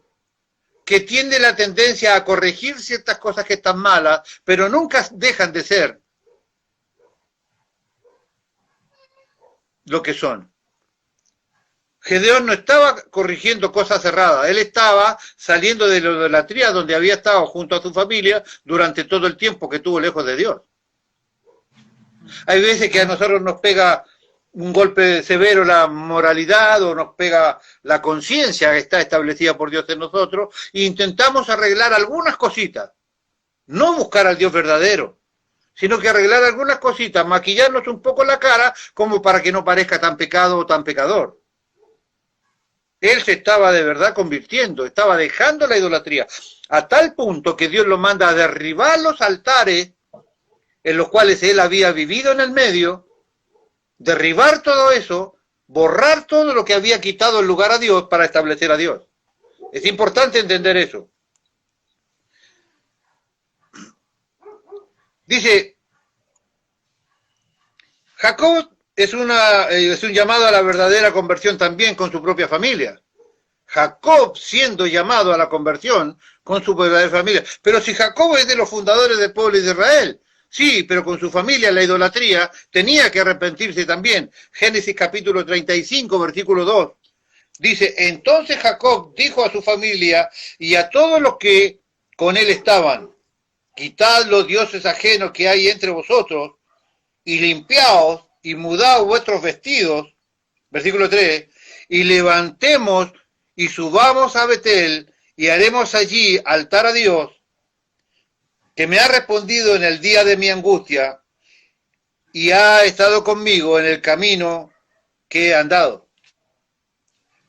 que tienden la tendencia a corregir ciertas cosas que están malas, pero nunca dejan de ser lo que son. Gedeón no estaba corrigiendo cosas erradas, él estaba saliendo de la idolatría donde había estado junto a su familia durante todo el tiempo que estuvo lejos de Dios. Hay veces que a nosotros nos pega un golpe severo la moralidad o nos pega la conciencia que está establecida por Dios en nosotros e intentamos arreglar algunas cositas, no buscar al Dios verdadero, sino que arreglar algunas cositas, maquillarnos un poco la cara como para que no parezca tan pecado o tan pecador. Él se estaba de verdad convirtiendo, estaba dejando la idolatría, a tal punto que Dios lo manda a derribar los altares en los cuales él había vivido en el medio, derribar todo eso, borrar todo lo que había quitado el lugar a Dios para establecer a Dios. Es importante entender eso. Dice, Jacob es un llamado a la verdadera conversión también con su propia familia. Jacob siendo llamado a la conversión con su verdadera familia. Pero si Jacob es de los fundadores del pueblo de Israel, sí, pero con su familia, la idolatría, tenía que arrepentirse también. Génesis capítulo 35, versículo 2. Dice, entonces Jacob dijo a su familia y a todos los que con él estaban, quitad los dioses ajenos que hay entre vosotros y limpiaos y mudaos vuestros vestidos, versículo 3, y levantemos y subamos a Betel y haremos allí altar a Dios, que me ha respondido en el día de mi angustia y ha estado conmigo en el camino que he andado.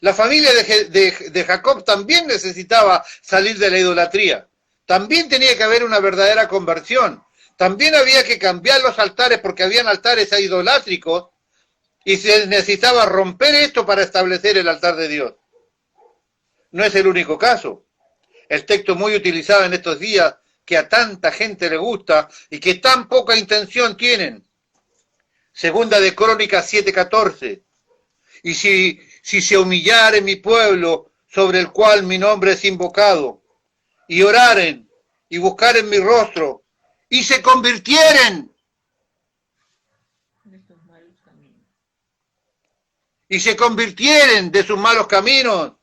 La familia de Jacob también necesitaba salir de la idolatría. También tenía que haber una verdadera conversión. También había que cambiar los altares porque habían altares idolátricos y se necesitaba romper esto para establecer el altar de Dios. No es el único caso. El texto muy utilizado en estos días que a tanta gente le gusta y que tan poca intención tienen. Segunda de Crónicas 7:14. Y si se humillare mi pueblo sobre el cual mi nombre es invocado, y oraren y buscaren mi rostro, y se convirtieren de sus malos caminos,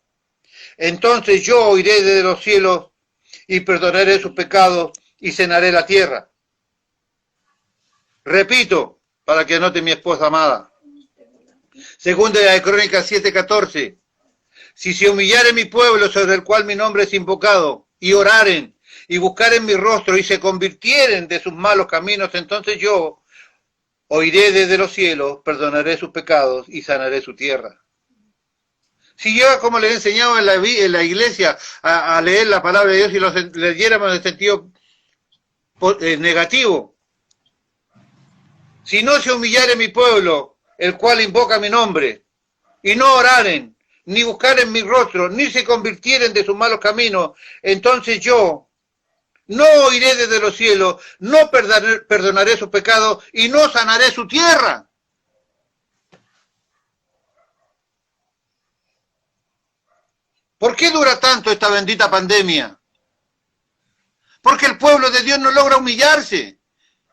entonces yo oiré desde los cielos y perdonaré sus pecados y sanaré la tierra. Repito, para que anote mi esposa amada. Segunda de Crónicas 7:14. Si se humillare mi pueblo sobre el cual mi nombre es invocado, y oraren, y buscaren mi rostro, y se convirtieren de sus malos caminos, entonces yo oiré desde los cielos, perdonaré sus pecados y sanaré su tierra. Si yo, como les he enseñado en la iglesia, a leer la palabra de Dios y lo leyéramos en el sentido negativo, si no se humillare mi pueblo, el cual invoca mi nombre, y no oraren, ni buscaren mi rostro, ni se convirtieren de sus malos caminos, entonces yo no oiré desde los cielos, no perdonaré sus pecados y no sanaré su tierra. ¿Por qué dura tanto esta bendita pandemia? Porque el pueblo de Dios no logra humillarse.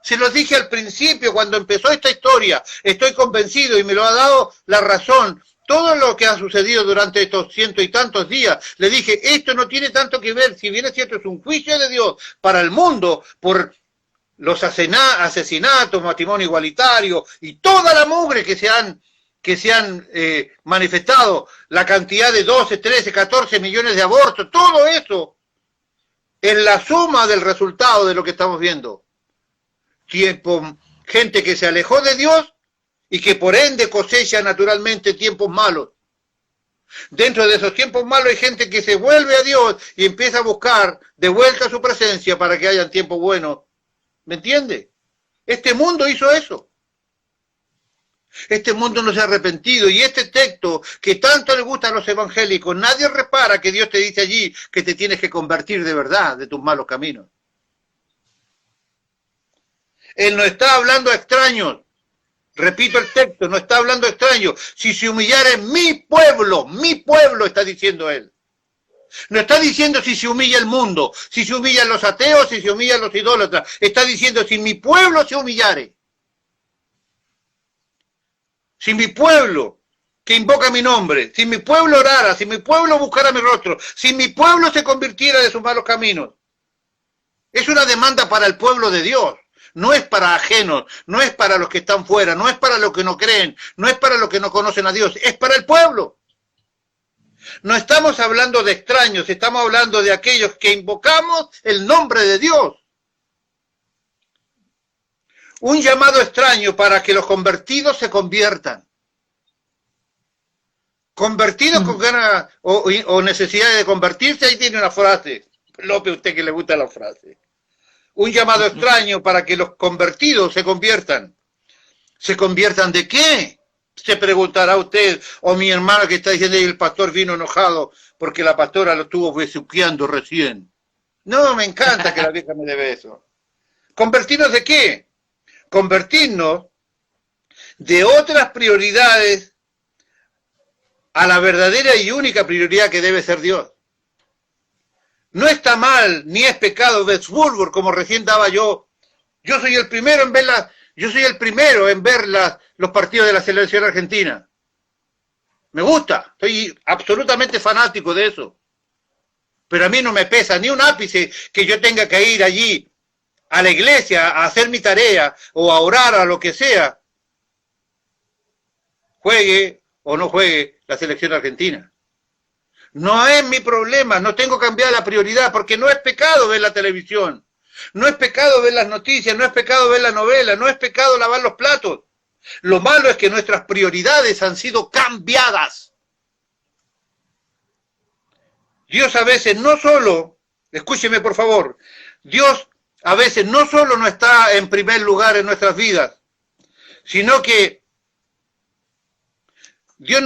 Se los dije al principio cuando empezó esta historia. Estoy convencido y me lo ha dado la razón. Todo lo que ha sucedido durante estos 100 y tantos días, le dije, esto no tiene tanto que ver, si bien es cierto, es un juicio de Dios para el mundo por los asesinatos, matrimonio igualitario y toda la mugre que se han manifestado, la cantidad de 12, 13, 14 millones de abortos, todo eso es la suma del resultado de lo que estamos viendo. Gente que se alejó de Dios y que por ende cosecha naturalmente tiempos malos. Dentro de esos tiempos malos hay gente que se vuelve a Dios y empieza a buscar de vuelta su presencia para que haya tiempos buenos. ¿Me entiende? Este mundo hizo eso. Este mundo no se ha arrepentido y este texto que tanto le gusta a los evangélicos, nadie repara que Dios te dice allí que te tienes que convertir de verdad de tus malos caminos. Él no está hablando a extraños. Repito el texto, no está hablando a extraños. Si se humillare mi pueblo está diciendo él. No está diciendo si se humilla el mundo, si se humillan los ateos, si se humillan los idólatras. Está diciendo si mi pueblo se humillare. Si mi pueblo que invoca mi nombre, si mi pueblo orara, si mi pueblo buscara mi rostro, si mi pueblo se convirtiera de sus malos caminos. Es una demanda para el pueblo de Dios. No es para ajenos, no es para los que están fuera, no es para los que no creen, no es para los que no conocen a Dios, es para el pueblo. No estamos hablando de extraños, estamos hablando de aquellos que invocamos el nombre de Dios. Un llamado extraño para que los convertidos se conviertan. Convertidos con ganas o necesidad de convertirse, ahí tiene una frase. López, usted que le gusta la frase. Un llamado extraño para que los convertidos se conviertan. ¿Se conviertan de qué? Se preguntará usted, o mi hermano que está diciendo, y el pastor vino enojado porque la pastora lo estuvo besuqueando recién. No, me encanta que la vieja me dé beso. ¿Convertirnos de qué? Convertirnos de otras prioridades a la verdadera y única prioridad que debe ser Dios. No está mal, ni es pecado Westworld, como recién daba yo. Yo soy el primero en ver los partidos de la selección argentina. Me gusta, estoy absolutamente fanático de eso. Pero a mí no me pesa ni un ápice que yo tenga que ir allí a la iglesia a hacer mi tarea o a orar a lo que sea. Juegue o no juegue la selección argentina. No es mi problema, no tengo que cambiar la prioridad, porque no es pecado ver la televisión, no es pecado ver las noticias, no es pecado ver la novela, no es pecado lavar los platos. Lo malo es que nuestras prioridades han sido cambiadas. Dios a veces no solo, escúcheme por favor, Dios a veces no solo no está en primer lugar en nuestras vidas, sino que Dios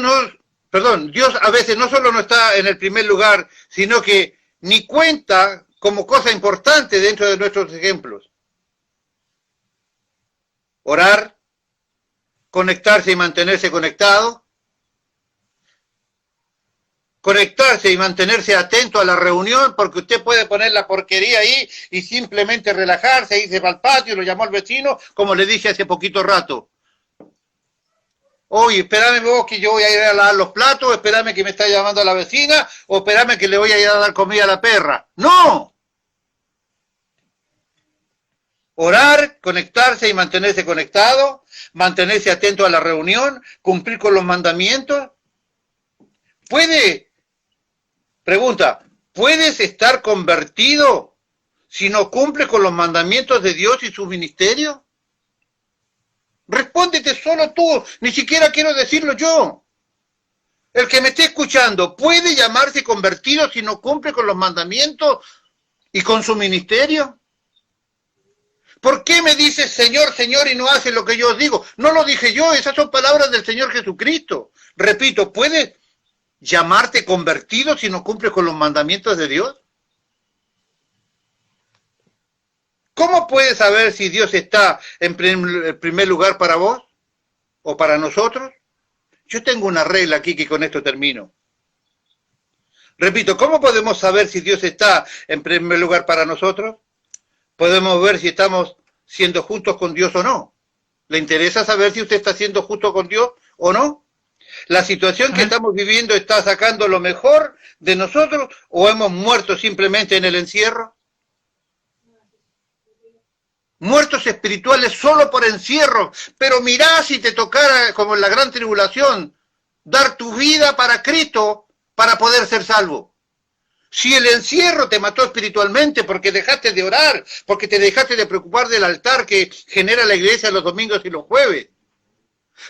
a veces no solo no está en el primer lugar, sino que ni cuenta como cosa importante dentro de nuestros ejemplos. Orar, conectarse y mantenerse conectado, conectarse y mantenerse atento a la reunión, porque usted puede poner la porquería ahí y simplemente relajarse, irse para el patio, lo llamó al vecino, como le dije hace poquito rato. Oye, espérame vos que yo voy a ir a lavar los platos, espérame que me está llamando la vecina, o espérame que le voy a ir a dar comida a la perra. ¡No! Orar, conectarse y mantenerse conectado, mantenerse atento a la reunión, cumplir con los mandamientos. ¿Puedes estar convertido si no cumples con los mandamientos de Dios y su ministerio? Respóndete solo tú, ni siquiera quiero decirlo yo. El que me esté escuchando, ¿puede llamarse convertido si no cumple con los mandamientos y con su ministerio? ¿Por qué me dices Señor, Señor y no haces lo que yo os digo? No lo dije yo, esas son palabras del Señor Jesucristo. Repito, ¿puedes llamarte convertido si no cumples con los mandamientos de Dios? ¿Cómo puedes saber si Dios está en primer lugar para vos o para nosotros? Yo tengo una regla aquí que con esto termino. Repito, ¿cómo podemos saber si Dios está en primer lugar para nosotros? Podemos ver si estamos siendo justos con Dios o no. ¿Le interesa saber si usted está siendo justo con Dios o no? ¿La situación que estamos viviendo está sacando lo mejor de nosotros o hemos muerto simplemente en el encierro? Muertos espirituales solo por encierro, pero mirá si te tocara, como en la gran tribulación, dar tu vida para Cristo para poder ser salvo. Si el encierro te mató espiritualmente porque dejaste de orar, porque te dejaste de preocupar del altar que genera la iglesia los domingos y los jueves,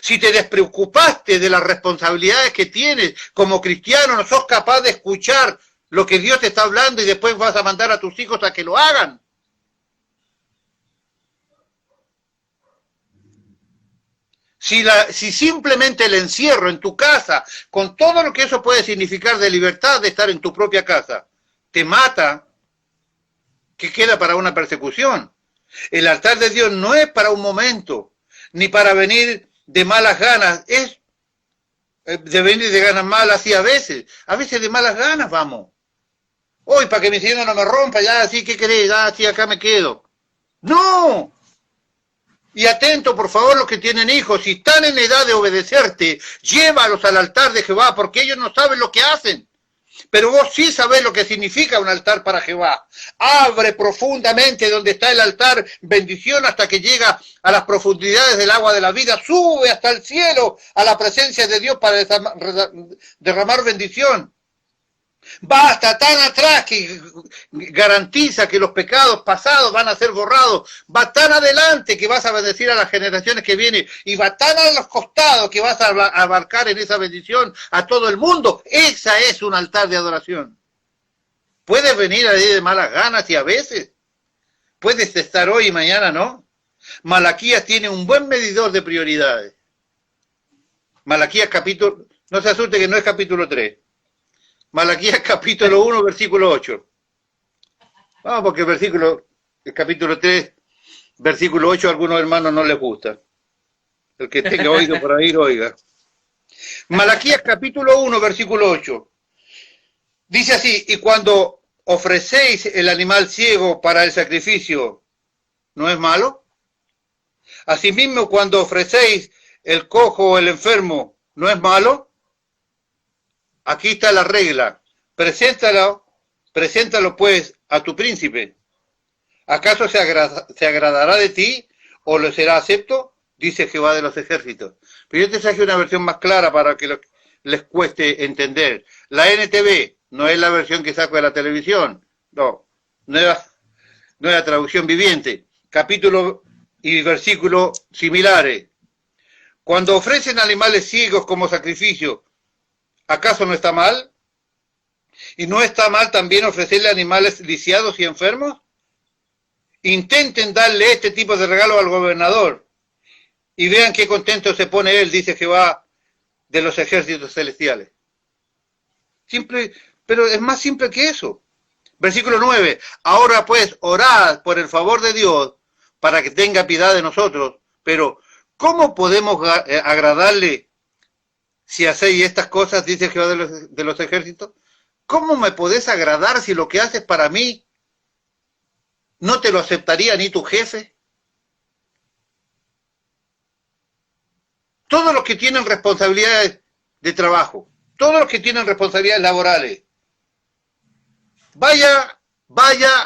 si te despreocupaste de las responsabilidades que tienes como cristiano, no sos capaz de escuchar lo que Dios te está hablando y después vas a mandar a tus hijos a que lo hagan. Si simplemente el encierro en tu casa, con todo lo que eso puede significar de libertad de estar en tu propia casa, te mata, ¿qué queda para una persecución? El altar de Dios no es para un momento, ni para venir de malas ganas, es de venir de ganas malas y a veces de malas ganas vamos. Hoy para que mi señor no me rompa, ya así, ¿qué querés? Ya así acá me quedo. ¡No! Y atento, por favor, los que tienen hijos, si están en edad de obedecerte, llévalos al altar de Jehová, porque ellos no saben lo que hacen. Pero vos sí sabés lo que significa un altar para Jehová. Abre profundamente donde está el altar, bendición hasta que llega a las profundidades del agua de la vida. Sube hasta el cielo a la presencia de Dios para derramar bendición. Va hasta tan atrás que garantiza que los pecados pasados van a ser borrados. Va tan adelante que vas a bendecir a las generaciones que vienen. Y va tan a los costados que vas a abarcar en esa bendición a todo el mundo. Esa es un altar de adoración. Puedes venir ahí de malas ganas y a veces puedes estar hoy y mañana no. Malaquías tiene un buen medidor de prioridades. Malaquías capítulo, no se asuste que no es capítulo 3. Malaquías capítulo 1, versículo 8. Vamos, porque el capítulo 3, versículo 8, a algunos hermanos no les gusta. El que tenga oído para oír, oiga. Malaquías capítulo 1, versículo 8. Dice así, y cuando ofrecéis el animal ciego para el sacrificio, ¿no es malo? Asimismo, cuando ofrecéis el cojo o el enfermo, ¿no es malo? Aquí está la regla. Preséntalo pues a tu príncipe. ¿Acaso se agradará de ti o lo será acepto? Dice Jehová de los ejércitos. Pero yo te traje una versión más clara para que les cueste entender. La NTV no es la versión que saco de la televisión. No es la traducción viviente. Capítulo y versículo similares. Cuando ofrecen animales ciegos como sacrificio, ¿acaso no está mal? ¿Y no está mal también ofrecerle animales lisiados y enfermos? Intenten darle este tipo de regalo al gobernador y vean qué contento se pone él, dice Jehová de los ejércitos celestiales. Simple, pero es más simple que eso. Versículo 9. Ahora pues, orad por el favor de Dios para que tenga piedad de nosotros. Pero, ¿cómo podemos agradarle si hacéis estas cosas, dice Jehová de los ejércitos? ¿Cómo me podés agradar si lo que haces para mí no te lo aceptaría ni tu jefe? Todos los que tienen responsabilidades de trabajo, todos los que tienen responsabilidades laborales, vaya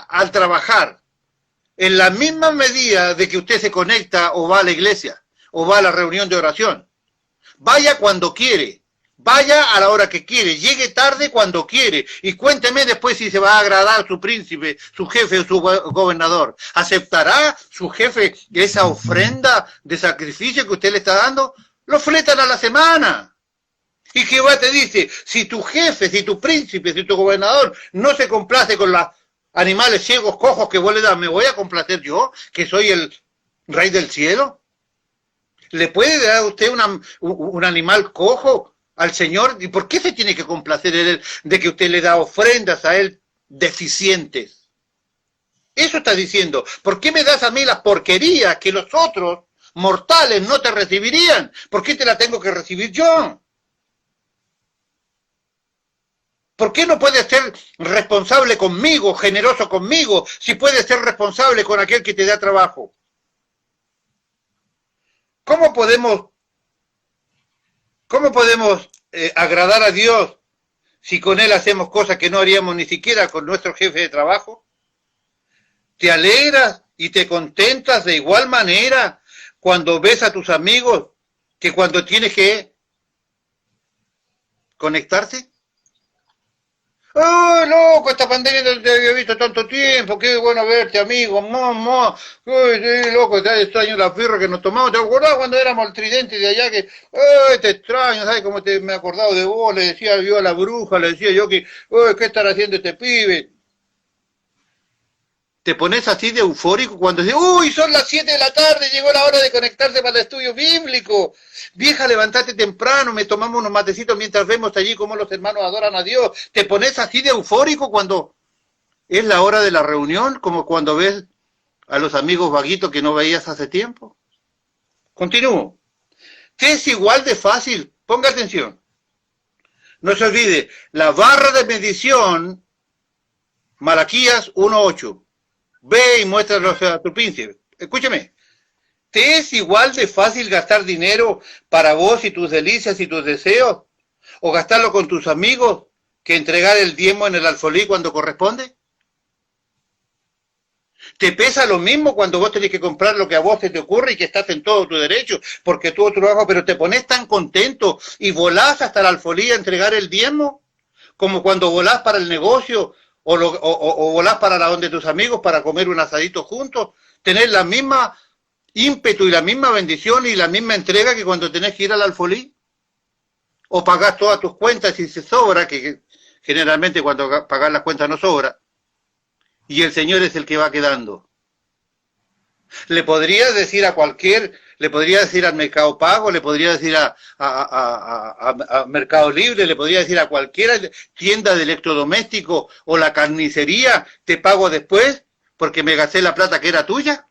al trabajar en la misma medida de que usted se conecta o va a la iglesia o va a la reunión de oración. Vaya cuando quiere, vaya a la hora que quiere, llegue tarde cuando quiere y cuénteme después si se va a agradar su príncipe, su jefe o su gobernador. ¿Aceptará su jefe esa ofrenda de sacrificio que usted le está dando? Lo fletan a la semana. Y Jehová te dice, si tu jefe, si tu príncipe, si tu gobernador no se complace con los animales ciegos, cojos que vos le das, ¿me voy a complacer yo, que soy el rey del cielo? ¿Le puede dar a usted un animal cojo al Señor? ¿Y por qué se tiene que complacer él de que usted le da ofrendas a él deficientes? Eso está diciendo. ¿Por qué me das a mí las porquerías que los otros mortales no te recibirían? ¿Por qué te la tengo que recibir yo? ¿Por qué no puedes ser responsable conmigo, generoso conmigo, si puedes ser responsable con aquel que te da trabajo? ¿Cómo podemos agradar a Dios si con Él hacemos cosas que no haríamos ni siquiera con nuestro jefe de trabajo? ¿Te alegras y te contentas de igual manera cuando ves a tus amigos que cuando tienes que conectarse? ¡Oh, loco! Esta pandemia no te había visto tanto tiempo. ¡Qué bueno verte, amigo! ¡Mamá! ¡Uy, loco! Te extraño la firra que nos tomamos. ¿Te acordás cuando éramos el tridente de allá que... ¡Ay, te extraño! ¿Sabes cómo me he acordado de vos? Le decía yo a la bruja, le decía yo que... ¡Uy, qué estará haciendo este pibe! Te pones así de eufórico cuando dices, uy, son las 7 de la tarde, llegó la hora de conectarse para el estudio bíblico. Vieja, levantate temprano, me tomamos unos matecitos mientras vemos allí cómo los hermanos adoran a Dios. Te pones así de eufórico cuando es la hora de la reunión, como cuando ves a los amigos vaguitos que no veías hace tiempo. Continúo. ¿Qué es igual de fácil? Ponga atención. No se olvide, la barra de medición, Malaquías 1:8. Ve y muéstralos a tu príncipe. Escúchame. ¿Te es igual de fácil gastar dinero para vos y tus delicias y tus deseos? ¿O gastarlo con tus amigos que entregar el diezmo en el alfolí cuando corresponde? ¿Te pesa lo mismo cuando vos tenés que comprar lo que a vos se te ocurre y que estás en todo tu derecho porque tú trabajas, pero te pones tan contento y volás hasta el alfolí a entregar el diezmo? Como cuando volás para el negocio o volás para la donde tus amigos para comer un asadito juntos, tener la misma ímpetu y la misma bendición y la misma entrega que cuando tenés que ir al alfolí, o pagás todas tus cuentas y se sobra, que generalmente cuando pagás las cuentas no sobra, y el Señor es el que va quedando. Le podría decir a le podría decir al Mercado Pago, le podría decir a Mercado Libre, le podría decir a cualquier tienda de electrodoméstico o la carnicería, te pago después porque me gasté la plata que era tuya.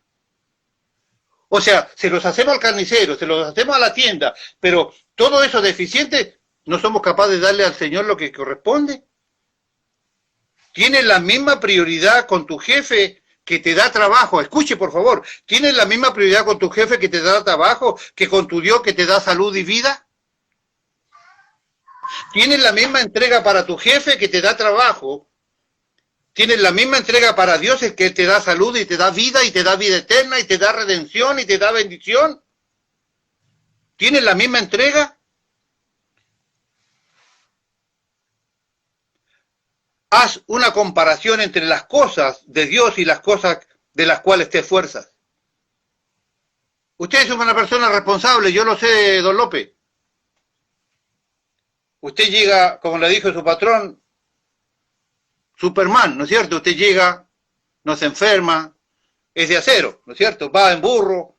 O sea, se los hacemos al carnicero, se los hacemos a la tienda, pero todo eso deficiente, ¿no somos capaces de darle al Señor lo que corresponde? ¿Tienes la misma prioridad con tu jefe que te da trabajo? Escuche, por favor, ¿tienes la misma prioridad con tu jefe que te da trabajo que con tu Dios que te da salud y vida? ¿Tienes la misma entrega para tu jefe que te da trabajo? ¿Tienes la misma entrega para Dios, el que te da salud y te da vida eterna y te da redención y te da bendición? ¿Tienes la misma entrega? Haz una comparación entre las cosas de Dios y las cosas de las cuales te esfuerzas. Usted es una persona responsable, yo lo sé, don López. Usted llega, como le dijo su patrón, Superman, ¿no es cierto? Usted llega, no se enferma, es de acero, ¿no es cierto? Va en burro,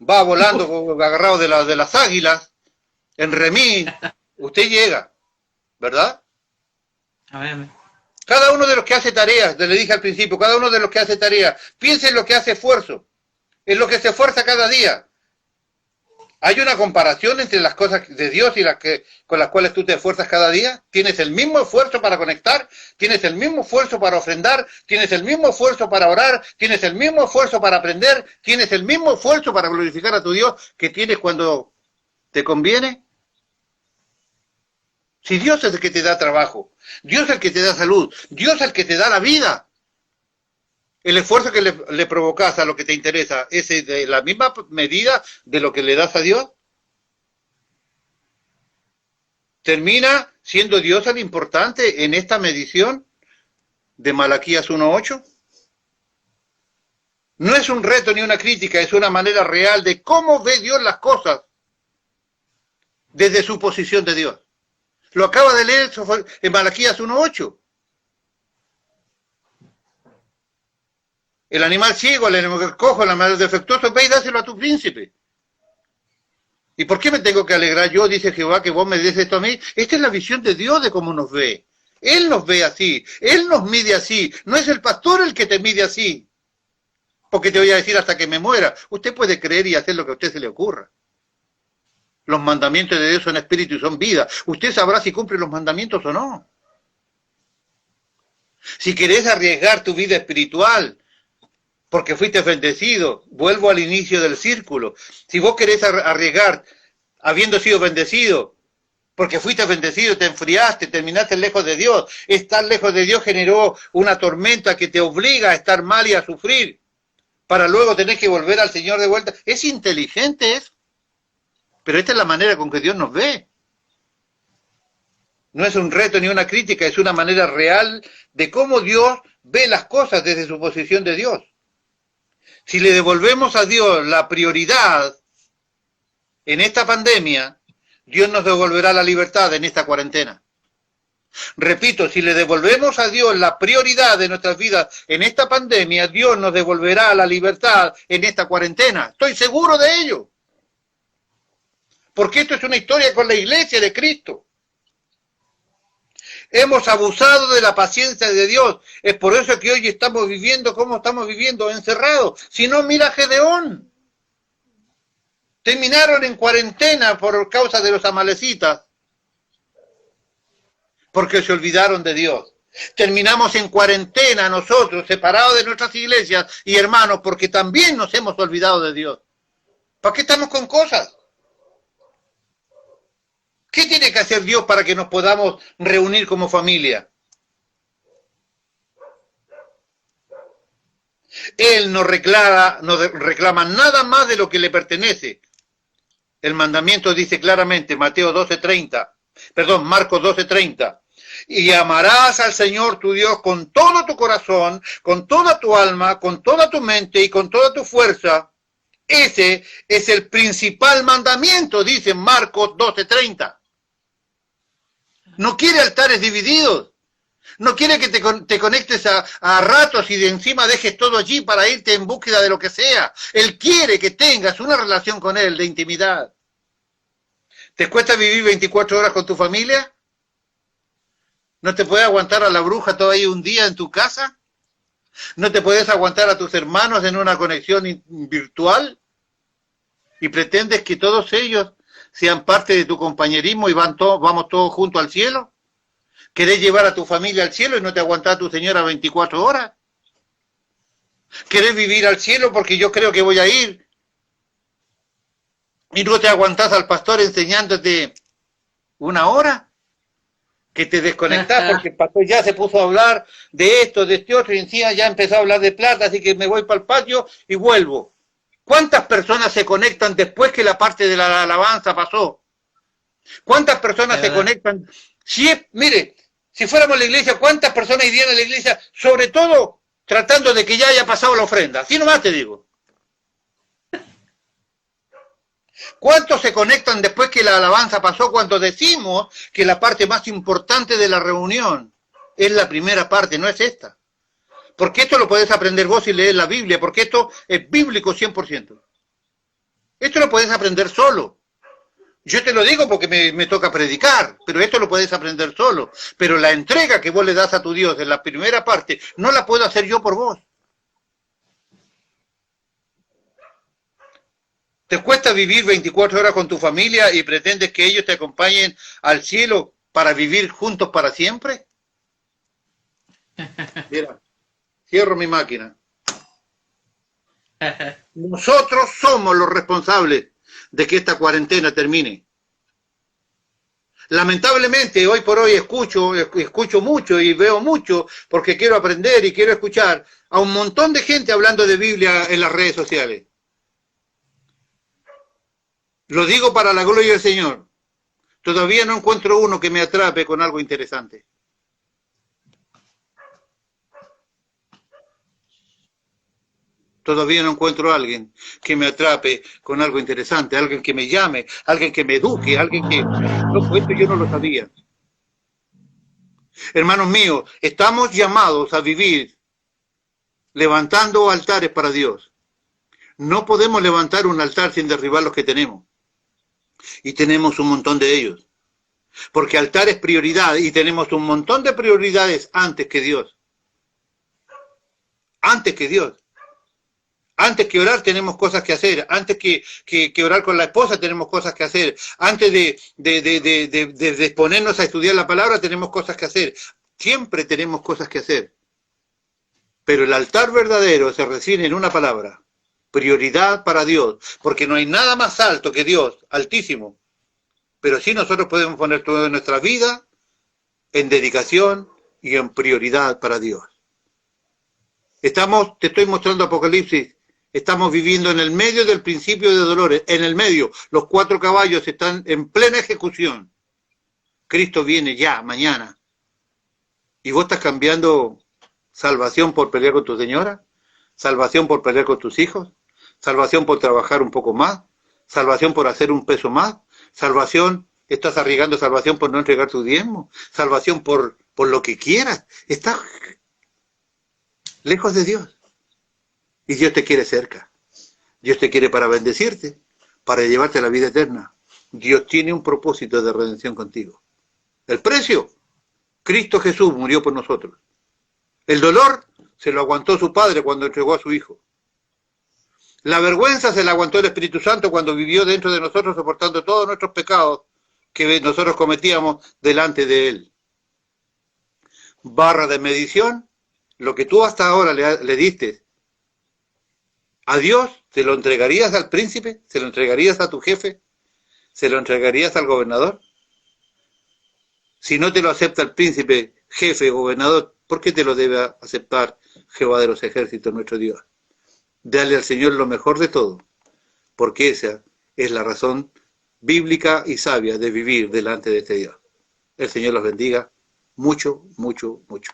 va volando agarrado de las águilas, en remis, usted llega, ¿verdad? A ver. Cada uno de los que hace tareas, le dije al principio, cada uno de los que hace tareas, piense en lo que hace esfuerzo, en lo que se esfuerza cada día. ¿Hay una comparación entre las cosas de Dios y con las cuales tú te esfuerzas cada día? ¿Tienes el mismo esfuerzo para conectar? ¿Tienes el mismo esfuerzo para ofrendar? ¿Tienes el mismo esfuerzo para orar? ¿Tienes el mismo esfuerzo para aprender? ¿Tienes el mismo esfuerzo para glorificar a tu Dios que tienes cuando te conviene? Si Dios es el que te da trabajo, Dios es el que te da salud, Dios es el que te da la vida. El esfuerzo que le provocas a lo que te interesa, ¿es de la misma medida de lo que le das a Dios? ¿Termina siendo Dios el importante en esta medición de Malaquías 1:8? No es un reto ni una crítica, es una manera real de cómo ve Dios las cosas desde su posición de Dios. Lo acaba de leer en Malaquías 1:8. El animal ciego, el animal cojo, el animal defectuoso, ve y dáselo a tu príncipe. ¿Y por qué me tengo que alegrar yo, dice Jehová, que vos me des esto a mí? Esta es la visión de Dios de cómo nos ve. Él nos ve así, Él nos mide así. No es el pastor el que te mide así. Porque te voy a decir hasta que me muera. Usted puede creer y hacer lo que a usted se le ocurra. Los mandamientos de Dios son espíritu y son vida. Usted sabrá si cumple los mandamientos o no. Si querés arriesgar tu vida espiritual, porque fuiste bendecido, vuelvo al inicio del círculo. Si vos querés arriesgar, habiendo sido bendecido, porque fuiste bendecido, te enfriaste, terminaste lejos de Dios, estar lejos de Dios generó una tormenta que te obliga a estar mal y a sufrir, para luego tener que volver al Señor de vuelta. Es inteligente eso, pero esta es la manera con que Dios nos ve. No es un reto ni una crítica, es una manera real de cómo Dios ve las cosas desde su posición de Dios. Si le devolvemos a Dios la prioridad en esta pandemia, Dios nos devolverá la libertad en esta cuarentena. Repito, si le devolvemos a Dios la prioridad de nuestras vidas en esta pandemia, Dios nos devolverá la libertad en esta cuarentena. Estoy seguro de ello. Porque esto es una historia con la iglesia de Cristo. Hemos abusado de la paciencia de Dios. Es por eso que hoy estamos viviendo como estamos viviendo, encerrados. Si no, mira a Gedeón. Terminaron en cuarentena por causa de los amalecitas. Porque se olvidaron de Dios. Terminamos en cuarentena nosotros, separados de nuestras iglesias y hermanos, porque también nos hemos olvidado de Dios. ¿Para qué estamos con cosas? ¿Qué tiene que hacer Dios para que nos podamos reunir como familia? Él no reclama nada más de lo que le pertenece. El mandamiento dice claramente, Marcos 12:30, y amarás al Señor tu Dios con todo tu corazón, con toda tu alma, con toda tu mente y con toda tu fuerza. Ese es el principal mandamiento, dice Marcos 12:30. No quiere altares divididos. No quiere que te conectes a ratos y de encima dejes todo allí para irte en búsqueda de lo que sea. Él quiere que tengas una relación con Él de intimidad. ¿Te cuesta vivir 24 horas con tu familia? ¿No te puede aguantar a la bruja todo ahí un día en tu casa? ¿No te puedes aguantar a tus hermanos en una conexión virtual? ¿Y pretendes que todos ellos sean parte de tu compañerismo y vamos todos juntos al cielo? ¿Querés llevar a tu familia al cielo y no te aguantás a tu señora 24 horas? ¿Querés vivir al cielo porque yo creo que voy a ir? ¿Y no te aguantás al pastor enseñándote una hora? Que te desconectás porque el pastor ya se puso a hablar de esto, de este otro, y encima ya empezó a hablar de plata, así que me voy para el patio y vuelvo. ¿Cuántas personas se conectan después que la parte de la alabanza pasó? ¿Cuántas personas se conectan? Mire, si fuéramos a la iglesia, ¿cuántas personas irían a la iglesia? Sobre todo tratando de que ya haya pasado la ofrenda. Así nomás te digo. ¿Cuántos se conectan después que la alabanza pasó cuando decimos que la parte más importante de la reunión es la primera parte, no es esta? Porque esto lo podés aprender vos si lees la Biblia, porque esto es bíblico 100%. Esto lo podés aprender solo. Yo te lo digo porque me toca predicar, pero esto lo podés aprender solo. Pero la entrega que vos le das a tu Dios en la primera parte, no la puedo hacer yo por vos. ¿Te cuesta vivir 24 horas con tu familia y pretendes que ellos te acompañen al cielo para vivir juntos para siempre? Mira, cierro mi máquina. Nosotros somos los responsables de que esta cuarentena termine. Lamentablemente, hoy por hoy escucho mucho y veo mucho, porque quiero aprender y quiero escuchar a un montón de gente hablando de Biblia en las redes sociales. Lo digo para la gloria del Señor. Todavía no encuentro uno que me atrape con algo interesante. Todavía no encuentro a alguien que me atrape con algo interesante, alguien que me llame, alguien que me eduque, alguien que... No, esto yo no lo sabía. Hermanos míos, estamos llamados a vivir levantando altares para Dios. No podemos levantar un altar sin derribar los que tenemos. Y tenemos un montón de ellos. Porque altar es prioridad y tenemos un montón de prioridades antes que Dios. Antes que Dios. Antes que orar tenemos cosas que hacer. Antes que orar con la esposa tenemos cosas que hacer. Antes de ponernos a estudiar la palabra tenemos cosas que hacer. Siempre tenemos cosas que hacer. Pero el altar verdadero se resume en una palabra. Prioridad para Dios. Porque no hay nada más alto que Dios. Altísimo. Pero sí nosotros podemos poner toda nuestra vida en dedicación y en prioridad para Dios. Te estoy mostrando Apocalipsis. Estamos viviendo en el medio del principio de dolores, en el medio. Los 4 caballos están en plena ejecución. Cristo viene ya, mañana. ¿Y vos estás cambiando salvación por pelear con tu señora? ¿Salvación por pelear con tus hijos? ¿Salvación por trabajar un poco más? ¿Salvación por hacer un peso más? ¿Salvación? ¿Estás arriesgando salvación por no entregar tu diezmo? ¿Salvación por lo que quieras? Estás lejos de Dios. Y Dios te quiere cerca. Dios te quiere para bendecirte, para llevarte a la vida eterna. Dios tiene un propósito de redención contigo. El precio, Cristo Jesús murió por nosotros. El dolor se lo aguantó su Padre cuando entregó a su Hijo. La vergüenza se la aguantó el Espíritu Santo cuando vivió dentro de nosotros soportando todos nuestros pecados que nosotros cometíamos delante de Él. Barra de medición, lo que tú hasta ahora le diste a Dios, ¿se lo entregarías al príncipe? ¿Se lo entregarías a tu jefe? ¿Se lo entregarías al gobernador? Si no te lo acepta el príncipe, jefe, gobernador, ¿por qué te lo debe aceptar Jehová de los ejércitos, nuestro Dios? Dale al Señor lo mejor de todo, porque esa es la razón bíblica y sabia de vivir delante de este Dios. El Señor los bendiga mucho, mucho, mucho.